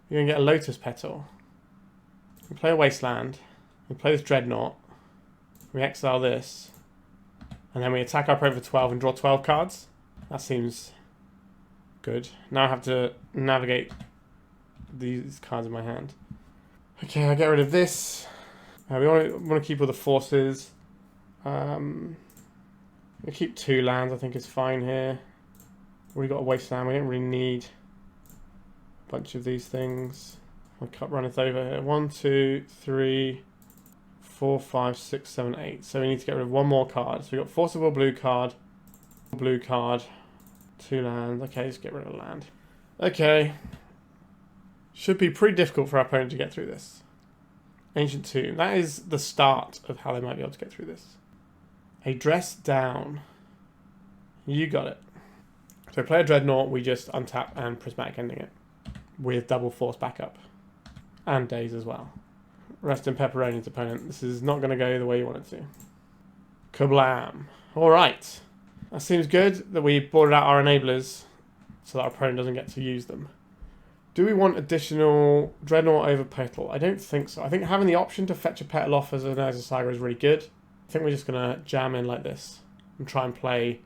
You're going to get a Lotus Petal. We play a Wasteland. We play this Dreadnought. We exile this. And then we attack our opponent for 12 and draw 12 cards. That seems good. Now I have to navigate these cards in my hand. Okay, I'll get rid of this. We want to keep all the forces. We keep 2 lands, I think is fine here. We've got a Wasteland, we don't really need a bunch of these things. My cup runneth over here. 1, 2, 3, 4, 5, 6, 7, 8. So we need to get rid of one more card. So we've got Force of Will blue card, 2 lands. Okay, let's get rid of a land. Okay. Should be pretty difficult for our opponent to get through this. Ancient Tomb. That is the start of how they might be able to get through this. A Dress Down. You got it. So play a Dreadnought, we just untap and Prismatic Ending it. With double Force backup. And Daze as well. Rest in Pepperoni's opponent. This is not going to go the way you want it to. Kablam. Alright. That seems good that we boarded out our enablers so that our opponent doesn't get to use them. Do we want additional Dreadnought over Petal? I don't think so. I think having the option to fetch a Petal off as an Urza Saga is really good. I think we're just going to jam in like this and try and play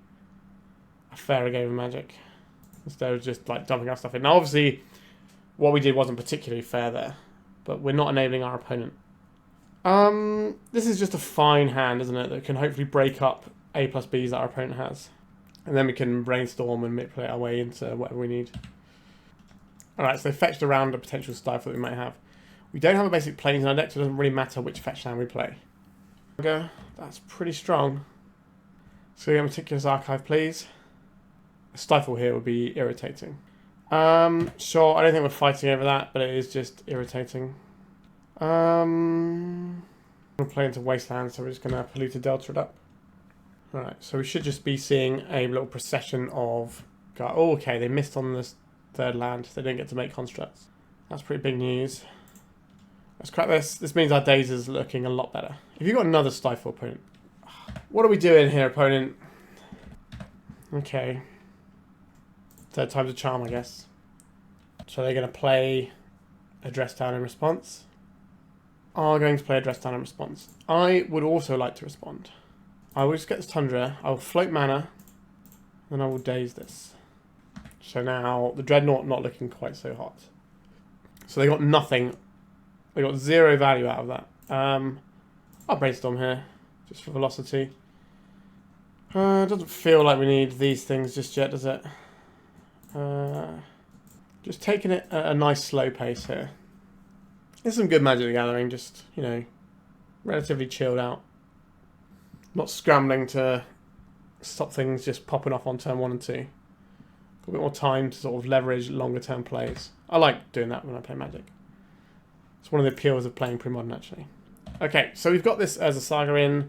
a fairer game of Magic instead of just like dumping our stuff in. Now obviously what we did wasn't particularly fair there, but we're not enabling our opponent. This is just a fine hand, isn't it, that can hopefully break up A plus Bs that our opponent has. And then we can Brainstorm and manipulate our way into whatever we need. Alright, so they fetched around a potential Stifle that we might have. We don't have a basic planes in our deck, so it doesn't really matter which fetch land we play. That's pretty strong. So we get Meticulous Archive, please. A Stifle here would be irritating. Sure, I don't think we're fighting over that, but it is just irritating. I'm going to play into Wasteland, so we're just going to Polluted Delta it up. Alright, so we should just be seeing a little procession of... Oh, okay, they missed on this third land. They didn't get to make constructs. That's pretty big news. Let's crack this. This means our Daze is looking a lot better. If you've got another Stifle opponent. What are we doing here, opponent? Okay. Third time's a charm, I guess. So they're going to play a Dress Down in response. Are going to play a Dress Down in response. I would also like to respond. I will just get this Tundra. I will float mana. Then I will Daze this. So now the Dreadnought not looking quite so hot. So they got nothing. They got 0 value out of that. I'll Brainstorm here. Just for velocity. It doesn't feel like we need these things just yet, does it? Just taking it at a nice slow pace here. There's some good Magic the Gathering, just, you know, relatively chilled out. Not scrambling to stop things just popping off on turn 1 and 2. Got a bit more time to sort of leverage longer term plays. I like doing that when I play Magic. It's one of the appeals of playing pre-modern, actually. Okay, so we've got this as a Saga in.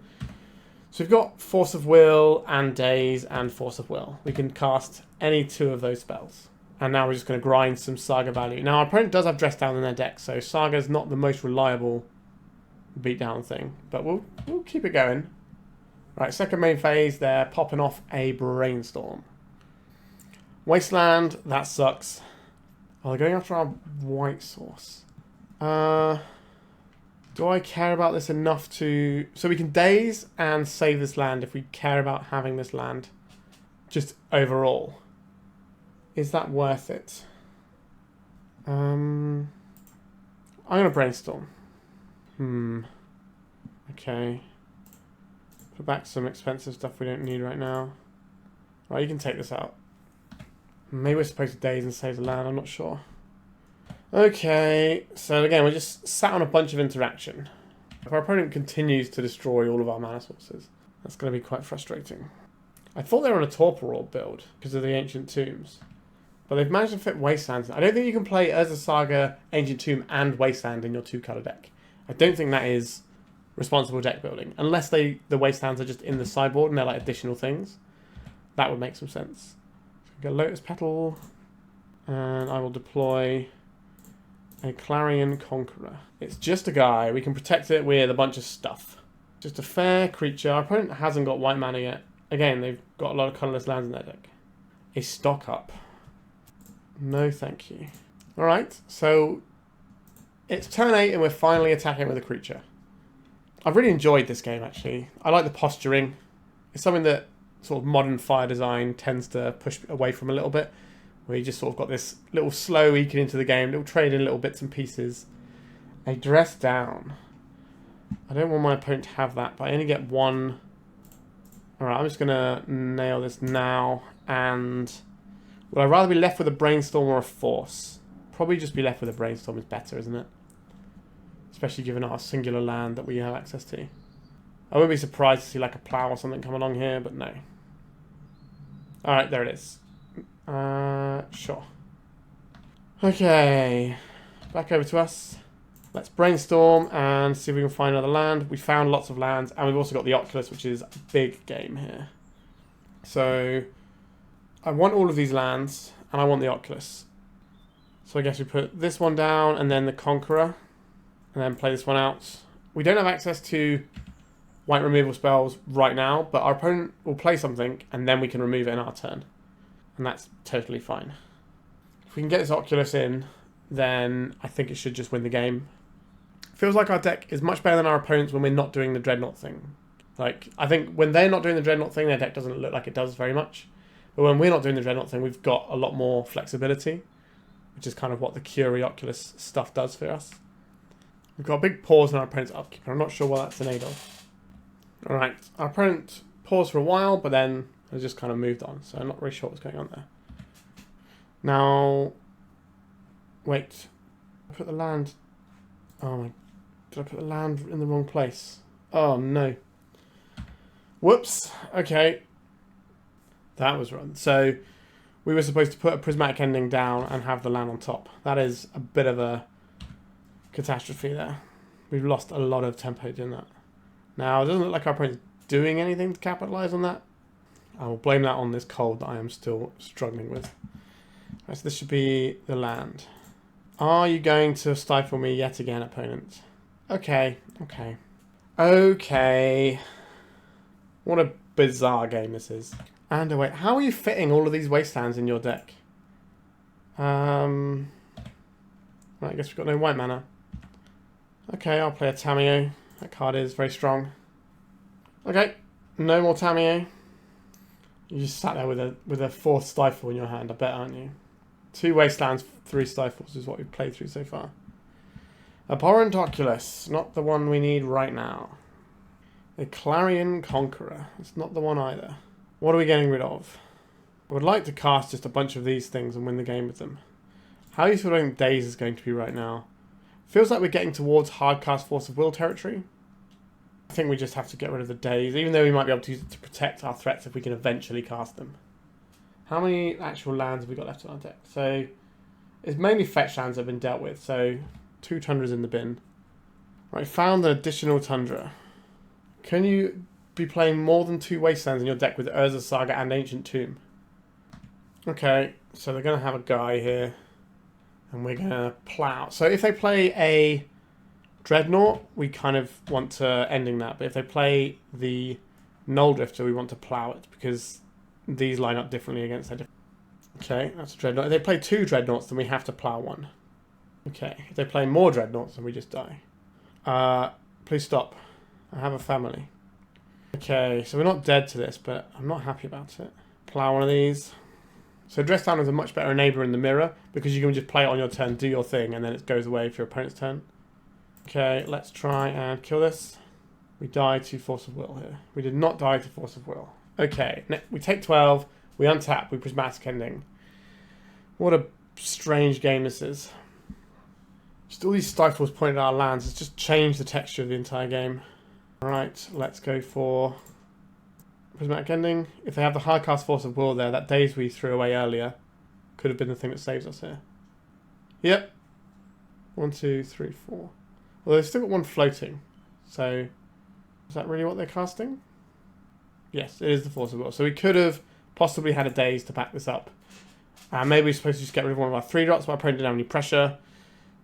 So we've got Force of Will and Daze and Force of Will. We can cast any 2 of those spells. And now we're just going to grind some Saga value. Now our opponent does have Dress Down in their deck, so Saga's not the most reliable beatdown thing. But we'll keep it going. Right, second main phase, they're popping off a Brainstorm. Wasteland, that sucks. Oh, they're going after our white source. Do I care about this enough to... So we can Daze and save this land if we care about having this land. Just overall. Is that worth it? I'm going to Brainstorm. Okay. Put back some expensive stuff we don't need right now. Right, you can take this out. Maybe we're supposed to Daze and save the land, I'm not sure. Okay, so again, we're just sat on a bunch of interaction. If our opponent continues to destroy all of our mana sources, that's going to be quite frustrating. I thought they were on a Torpor Orb build because of the Ancient Tombs. But they've managed to fit Wastelands. I don't think you can play Urza Saga, Ancient Tomb, and Wasteland in your 2-colour deck. I don't think that is responsible deck building. Unless the Wastelands are just in the sideboard and they're like additional things. That would make some sense. So we go Lotus Petal. And I will deploy a Clarion Conqueror. It's just a guy. We can protect it with a bunch of stuff. Just a fair creature. Our opponent hasn't got white mana yet. Again, they've got a lot of colourless lands in their deck. A stock up. No thank you. Alright, so it's turn 8 and we're finally attacking with a creature. I've really enjoyed this game, actually. I like the posturing. It's something that sort of modern fire design tends to push away from a little bit, where you just sort of got this little slow eking into the game, little trading little bits and pieces. A Dress Down. I don't want my opponent to have that, but I only get 1. Alright, I'm just going to nail this now, and would I rather be left with a Brainstorm or a Force? Probably just be left with a Brainstorm is better, isn't it? Especially given our singular land that we have access to. I wouldn't be surprised to see like a Plow or something come along here, but no. Alright, there it is. Sure. Okay. Back over to us. Let's Brainstorm and see if we can find another land. We found lots of lands, and we've also got the Oculus, which is a big game here. So I want all of these lands, and I want the Oculus. So I guess we put this one down, and then the Conqueror, and then play this one out. We don't have access to white removal spells right now, but our opponent will play something, and then we can remove it in our turn. And that's totally fine. If we can get this Oculus in, then I think it should just win the game. Feels like our deck is much better than our opponents when we're not doing the Dreadnought thing. Like, I think when they're not doing the Dreadnought thing, their deck doesn't look like it does very much. But when we're not doing the Dreadnought thing, we've got a lot more flexibility, which is kind of what the Curie-Oculus stuff does for us. We've got a big pause in our opponent's upkeep, and I'm not sure what that's in aid of. Alright, our opponent paused for a while, but then has just kind of moved on, so I'm not really sure what's going on there. Now, wait, I put the land, oh my, did I put the land in the wrong place? Oh no. Whoops, okay. That was wrong. So, we were supposed to put a prismatic ending down and have the land on top. That is a bit of a catastrophe there. We've lost a lot of tempo doing that. Now, it doesn't look like our opponent's doing anything to capitalise on that. I will blame that on this cold that I am still struggling with. Right, so this should be the land. Are you going to stifle me yet again, opponent? Okay, okay. Okay. What a bizarre game this is. And wait, how are you fitting all of these wastelands in your deck? Right, I guess we've got no white mana. Okay, I'll play a Tamiyo. That card is very strong. Okay, no more Tamiyo. You just sat there with a 4th Stifle in your hand, I bet, aren't you? 2 Wastelands, 3 Stifles is what we've played through so far. Abhorrent Oculus, not the one we need right now. The Clarion Conqueror, it's not the one either. What are we getting rid of? I would like to cast just a bunch of these things and win the game with them. How useful do I think Daze is going to be right now? Feels like we're getting towards hardcast Force of Will territory. I think we just have to get rid of the Daze, even though we might be able to use it to protect our threats if we can eventually cast them. How many actual lands have we got left in our deck? So, it's mainly fetch lands that have been dealt with, so 2 Tundras in the bin. Right, found an additional Tundra. Can you be playing more than 2 Wastelands in your deck with Urza, Saga and Ancient Tomb? Okay, so they're going to have a guy here. And we're going to plow. So if they play a Dreadnought, we kind of want to ending that. But if they play the Null Drifter, we want to plow it. Because these line up differently against their different... Okay, that's a Dreadnought. If they play 2 Dreadnoughts, then we have to plow 1. Okay, if they play more Dreadnoughts, then we just die. Please stop. I have a family. Okay, so we're not dead to this, but I'm not happy about it. Plow one of these. So Dress Down is a much better enabler in the mirror because you can just play it on your turn, do your thing, and then it goes away for your opponent's turn. Okay, let's try and kill this. We died to Force of Will here. We did not die to Force of Will. Okay, we take 12, we untap, we Prismatic Ending. What a strange game this is. Just all these stifles pointed at our lands. It's just changed the texture of the entire game. Alright, let's go for Prismatic Ending. If they have the hardcast Force of Will there, that Daze we threw away earlier could have been the thing that saves us here. Yep. 1, 2, 3, 4. Well, they've still got 1 floating. So, is that really what they're casting? Yes, it is the Force of Will. So we could have possibly had a Daze to back this up. Maybe we're supposed to just get rid of one of our 3 drops, but our opponent didn't have any pressure.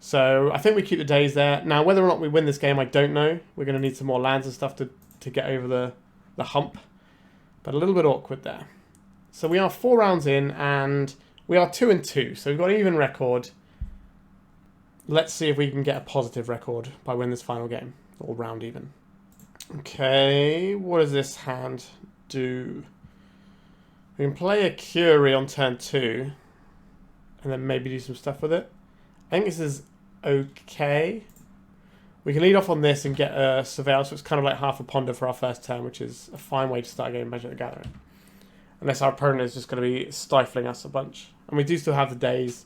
So I think we keep the Daze there. Now, whether or not we win this game, I don't know. We're going to need some more lands and stuff to get over the hump. But a little bit awkward there. So we are 4 rounds in, and we are 2-2. So we've got an even record. Let's see if we can get a positive record by winning this final game. Or round even. Okay, what does this hand do? We can play a Curie on turn 2. And then maybe do some stuff with it. I think this is okay. We can lead off on this and get a Surveil, so it's kind of like half a ponder for our first turn, which is a fine way to start a game of Magic the Gathering. Unless our opponent is just going to be stifling us a bunch. And we do still have the Daze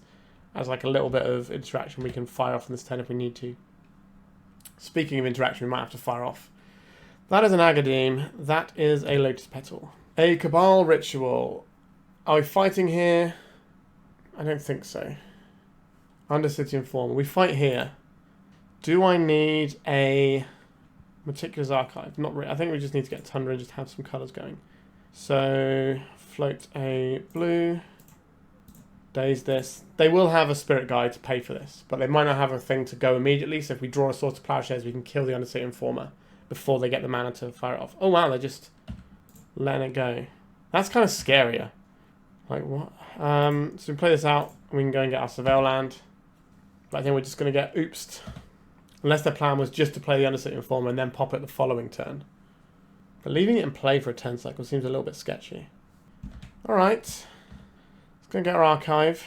as like a little bit of interaction we can fire off on this turn if we need to. Speaking of interaction, we might have to fire off. That is an Agadeem. That is a Lotus Petal. A Cabal Ritual. Are we fighting here? I don't think so. Undercity Informer. We fight here. Do I need a Meticulous Archive? Not really. I think we just need to get Tundra and just have some colours going. So, float a blue. Daze this. They will have a Spirit Guide to pay for this, but they might not have a thing to go immediately, so if we draw a Sword of Plowshares, we can kill the Undercity Informer before they get the mana to fire it off. Oh wow, they're just letting it go. That's kind of scarier. Like, what? So we play this out, and we can go and get our Surveil land. But I think we're just going to get oopsed. Unless their plan was just to play the Undercity Informer and then pop it the following turn. But leaving it in play for a 10 cycle seems a little bit sketchy. Alright. Let's go and get our Archive.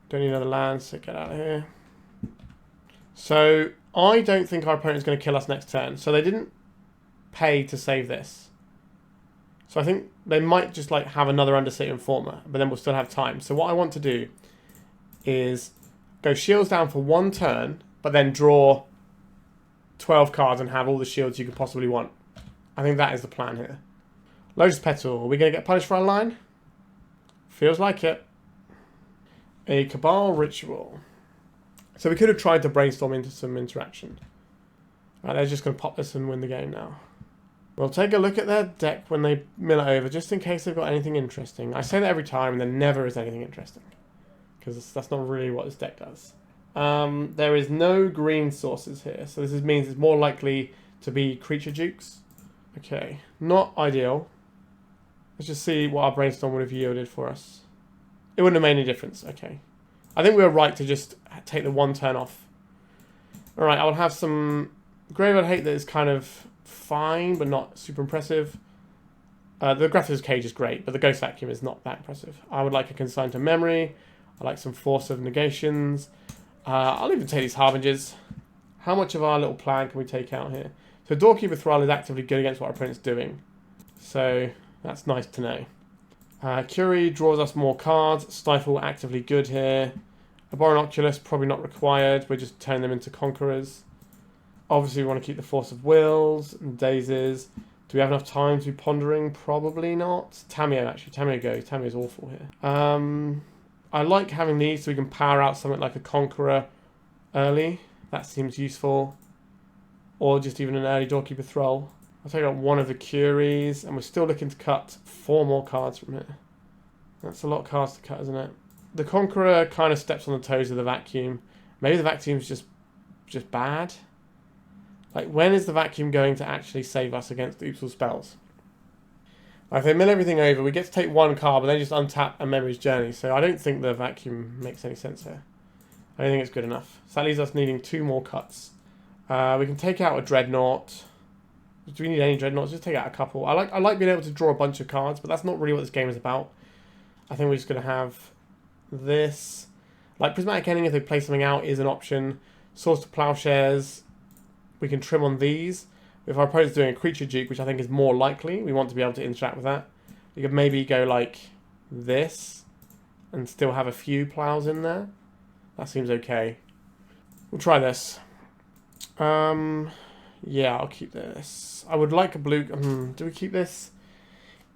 Don't need another land, so get out of here. So, I don't think our opponent's going to kill us next turn. So they didn't pay to save this. So I think they might just like have another Undercity Informer, but then we'll still have time. So what I want to do is go shields down for 1 turn, but then draw 12 cards and have all the shields you could possibly want. I think that is the plan here. Lotus Petal. Are we going to get punished for our line? Feels like it. A Cabal Ritual. So we could have tried to brainstorm into some interaction. Right, they're just going to pop this and win the game now. We'll take a look at their deck when they mill it over, just in case they've got anything interesting. I say that every time, and there never is anything interesting. because that's not really what this deck does. There is no green sources here, so this means it's more likely to be creature dukes. Okay, not ideal. Let's just see what our Brainstorm would have yielded for us. It wouldn't have made any difference. Okay. I think we were right to just take the 1 turn off. Alright, I will have some Graveyard Hate that is kind of fine, but not super impressive. The Grafter's Cage is great, but the Ghost Vacuum is not that impressive. I would like a Consign to Memory. I like some Force of Negations. I'll even take these Harbingers. How much of our little plan can we take out here? So Doorkeeper Thrull is actively good against what our opponent's doing. So that's nice to know. Curie draws us more cards. Stifle actively good here. Abhorrent Oculus probably not required. We're just turning them into Conquerors. Obviously we want to keep the Force of Wills and Dazes. Do we have enough time to be pondering? Probably not. Tamiyo actually. Tamiyo goes. Tamiyo's awful here. I like having these so we can power out something like a Conqueror early. That seems useful. Or just even an early Doorkeeper Thrull. I'll take out one of the Curies, and we're still looking to cut 4 more cards from here. That's a lot of cards to cut, isn't it? The Conqueror kind of steps on the toes of the Vacuum. Maybe the Vacuum's just bad. Like, when is the Vacuum going to actually save us against Oopsal spells? Like, if they mill everything over, we get to take 1 card, but then just untap a Memory's Journey. So I don't think the Vacuum makes any sense here. I don't think it's good enough. So that leaves us needing 2 more cuts. We can take out a Dreadnought. Do we need any Dreadnoughts? Just take out a couple. I like being able to draw a bunch of cards, but that's not really what this game is about. I think we're just going to have this. Like, Prismatic Ending, if they play something out, is an option. Source to Plowshares. We can trim on these. If our opponent's doing a Creature Duke, which I think is more likely, we want to be able to interact with that. You could maybe go like this and still have a few plows in there. That seems okay. We'll try this. Yeah, I'll keep this. I would like a blue... do we keep this?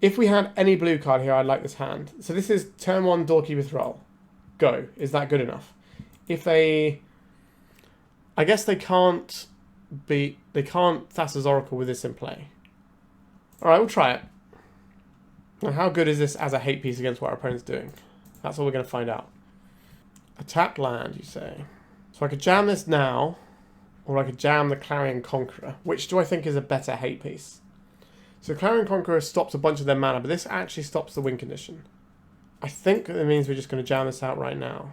If we had any blue card here, I'd like this hand. So this is turn 1 Doorkeeper Thrull. Go. Is that good enough? If they... I guess they can't beat... They can't Thassa's Oracle with this in play. Alright, we'll try it. Now, how good is this as a hate piece against what our opponent's doing? That's what we're going to find out. Attack land, you say. So I could jam this now, or I could jam the Clarion Conqueror. Which do I think is a better hate piece? So Clarion Conqueror stops a bunch of their mana, but this actually stops the win condition. I think it means we're just going to jam this out right now.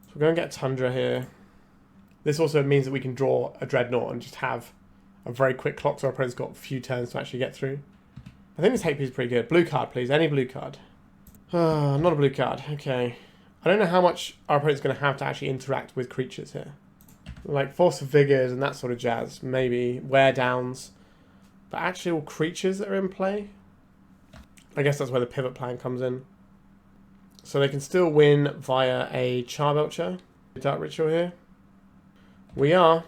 So we're going to get Tundra here. This also means that we can draw a Dreadnought and just have a very quick clock, so our opponent's got a few turns to actually get through. I think this hate piece is pretty good. Blue card, please. Any blue card. Not a blue card. Okay. I don't know how much our opponent's going to have to actually interact with creatures here. Like Force of Vigors and that sort of jazz. Maybe. Wear downs. But actual creatures that are in play? I guess that's where the pivot plan comes in. So they can still win via a Charbelcher. Dark Ritual here. We are.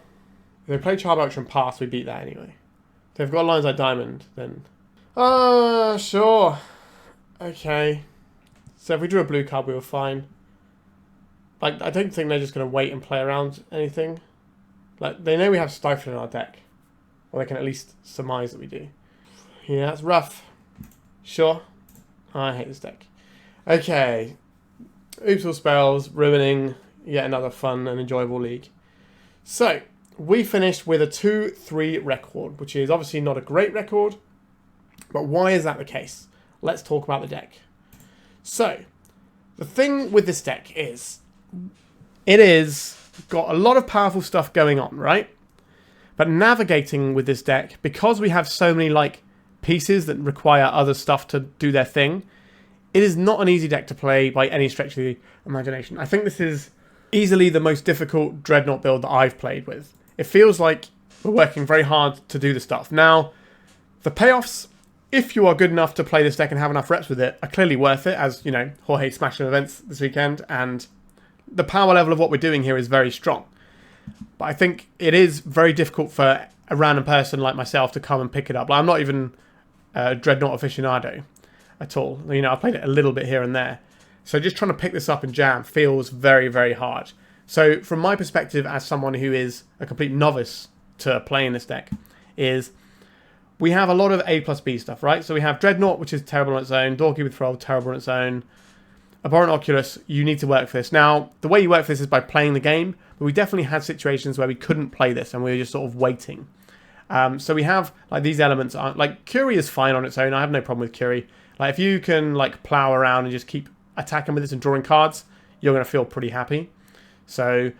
If they play Charbelcher and pass, we beat that anyway. If they've got Lion's Eye Diamond, then... sure. Okay. So if we drew a blue card, we were fine. Like, I don't think they're just going to wait and play around anything. Like, they know we have Stifle in our deck. Or they can at least surmise that we do. Yeah, that's rough. Sure. I hate this deck. Okay. Oopsal spells, ruining yet another fun and enjoyable league. So, we finished with a 2-3 record, which is obviously not a great record. But why is that the case? Let's talk about the deck. So, the thing with this deck is, it is got a lot of powerful stuff going on, right? But navigating with this deck, because we have so many like pieces that require other stuff to do their thing, it is not an easy deck to play by any stretch of the imagination. I think this is easily the most difficult Dreadnought build that I've played with. It feels like we're working very hard to do the stuff. Now, the payoffs, if you are good enough to play this deck and have enough reps with it, are clearly worth it, as, you know, Jorge smashed some events this weekend, and the power level of what we're doing here is very strong. But I think it is very difficult for a random person like myself to come and pick it up. Like, I'm not even a Dreadnought aficionado at all. You know, I've played it a little bit here and there. So just trying to pick this up and jam feels very, very hard. So from my perspective as someone who is a complete novice to playing this deck, is we have a lot of A plus B stuff, right? So we have Dreadnought, which is terrible on its own. Doorkeeper Thrull, terrible on its own. Abhorrent Oculus, you need to work for this. Now, the way you work for this is by playing the game, but we definitely had situations where we couldn't play this and we were just sort of waiting. So we have like these elements. Like Curie is fine on its own. I have no problem with Curie. Like if you can like plow around and just keep attacking with this and drawing cards, you're going to feel pretty happy. So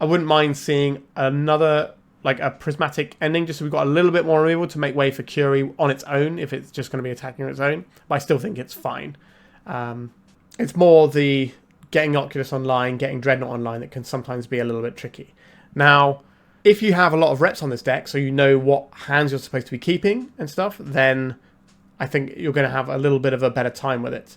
I wouldn't mind seeing another, like a prismatic ending, just so we've got a little bit more removal to make way for Curie on its own if it's just going to be attacking on its own. But I still think it's fine. It's more the getting Oculus online, getting Dreadnought online that can sometimes be a little bit tricky. Now, if you have a lot of reps on this deck, so you know what hands you're supposed to be keeping and stuff, then I think you're going to have a little bit of a better time with it.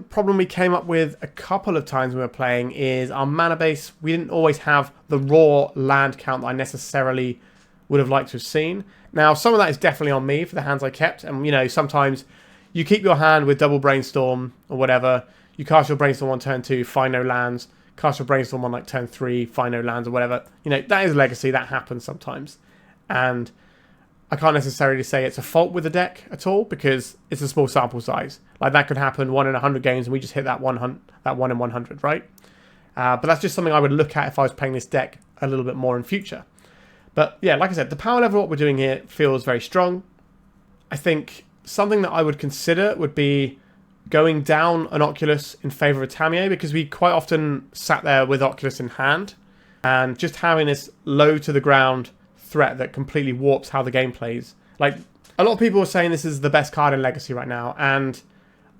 Problem we came up with a couple of times when we were playing is our mana base. We didn't always have the raw land count that I necessarily would have liked to have seen. Now, some of that is definitely on me for the hands I kept. And, you know, sometimes you keep your hand with double Brainstorm or whatever. You cast your Brainstorm on turn 2, find no lands. Cast your Brainstorm on like turn 3, find no lands or whatever. You know, that is Legacy. That happens sometimes. And I can't necessarily say it's a fault with the deck at all because it's a small sample size. Like that could happen 1 in 100 games and we just hit that 1 in 100, right? But that's just something I would look at if I was playing this deck a little bit more in future. But yeah, like I said, the power level of what we're doing here feels very strong. I think something that I would consider would be going down an Oculus in favour of Tamiyo, because we quite often sat there with Oculus in hand and just having this low to the ground threat that completely warps how the game plays. Like, a lot of people are saying this is the best card in Legacy right now, and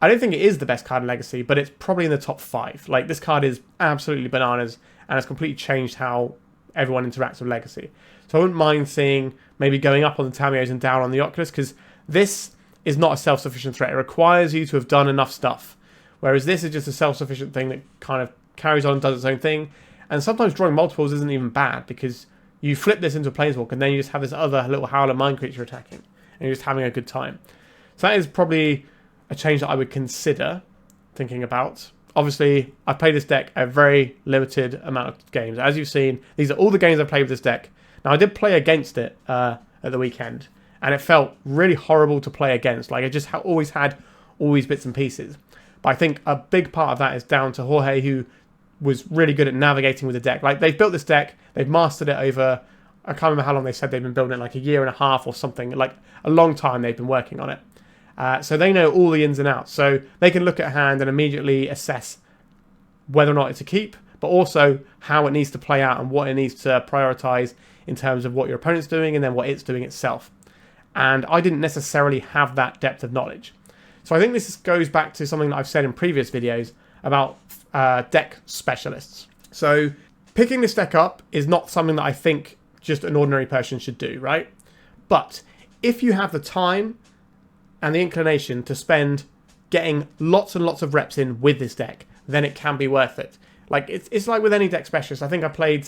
I don't think it is the best card in Legacy, but it's probably in the top 5. Like, this card is absolutely bananas and has completely changed how everyone interacts with Legacy. So I wouldn't mind seeing maybe going up on the Tamiyos and down on the Oculus, because this is not a self-sufficient threat. It requires you to have done enough stuff, whereas this is just a self-sufficient thing that kind of carries on and does its own thing. And sometimes drawing multiples isn't even bad, because you flip this into a Planeswalker and then you just have this other little Howler Mind creature attacking, and you're just having a good time. So that is probably a change that I would consider thinking about. Obviously, I've played this deck a very limited amount of games. As you've seen, these are all the games I've played with this deck. Now, I did play against it at the weekend, and it felt really horrible to play against. Like, I just always had all these bits and pieces. But I think a big part of that is down to Jorge, who was really good at navigating with the deck. Like, they've built this deck, they've mastered it over, I can't remember how long they said they've been building it, like a year and a half or something. Like, a long time they've been working on it. So they know all the ins and outs. So they can look at a hand and immediately assess whether or not it's a keep, but also how it needs to play out and what it needs to prioritize in terms of what your opponent's doing and then what it's doing itself. And I didn't necessarily have that depth of knowledge. So I think this goes back to something that I've said in previous videos about deck specialists. So picking this deck up is not something that I think just an ordinary person should do, right? But if you have the time and the inclination to spend getting lots and lots of reps in with this deck, then it can be worth it. Like, it's like with any deck specialist. I think I played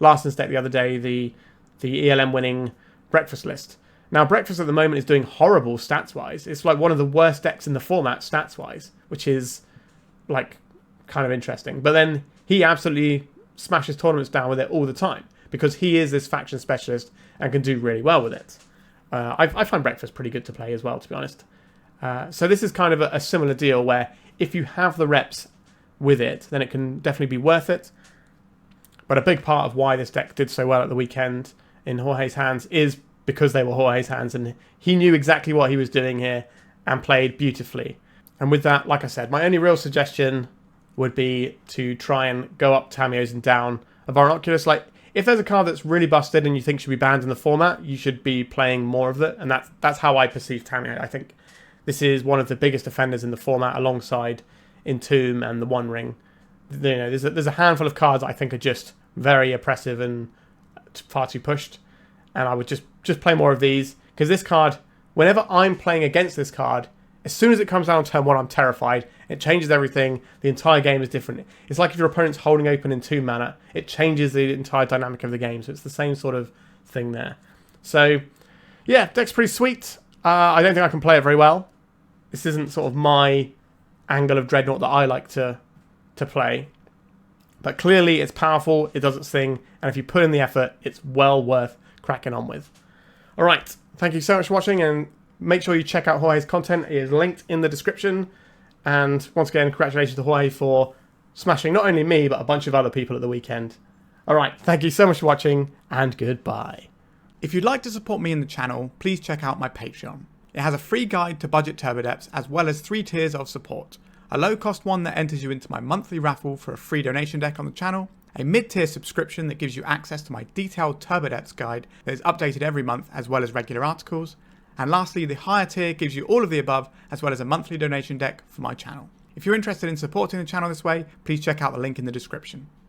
Larson's deck the other day, the ELM winning Breakfast list. Now, Breakfast at the moment is doing horrible stats-wise. It's like one of the worst decks in the format stats-wise, which is, like, kind of interesting. But then he absolutely smashes tournaments down with it all the time, because he is this faction specialist and can do really well with it. I find Breakfast pretty good to play as well, to be honest. So this is kind of a similar deal where if you have the reps with it, then it can definitely be worth it. But a big part of why this deck did so well at the weekend in Jorge's hands is because they were Jorge's hands, and he knew exactly what he was doing here and played beautifully. And with that, like I said, my only real suggestion would be to try and go up Tamiyo's and down Abhorrent Oculus. Like, if there's a card that's really busted and you think should be banned in the format, you should be playing more of it, and that's how I perceive Tamiyo. I think this is one of the biggest offenders in the format, alongside Entomb and the One Ring. You know, there's a handful of cards I think are just very oppressive and far too pushed, and I would just play more of these, because this card, whenever I'm playing against this card, as soon as it comes down on turn 1, I'm terrified. It changes everything. The entire game is different. It's like if your opponent's holding open in 2 mana, it changes the entire dynamic of the game. So it's the same sort of thing there. So, yeah, deck's pretty sweet. I don't think I can play it very well. This isn't sort of my angle of Dreadnought that I like to play. But clearly it's powerful, it does its thing, and if you put in the effort, it's well worth cracking on with. Alright, thank you so much for watching, and make sure you check out Jorge's content. It is linked in the description. And once again, congratulations to Jorge for smashing not only me, but a bunch of other people at the weekend. Alright, thank you so much for watching, and goodbye. If you'd like to support me in the channel, please check out my Patreon. It has a free guide to budget Turbodepts as well as 3 tiers of support. A low cost one that enters you into my monthly raffle for a free donation deck on the channel, a mid-tier subscription that gives you access to my detailed Turbodepts guide that is updated every month as well as regular articles, and lastly the higher tier gives you all of the above as well as a monthly donation deck for my channel. If you're interested in supporting the channel this way, please check out the link in the description.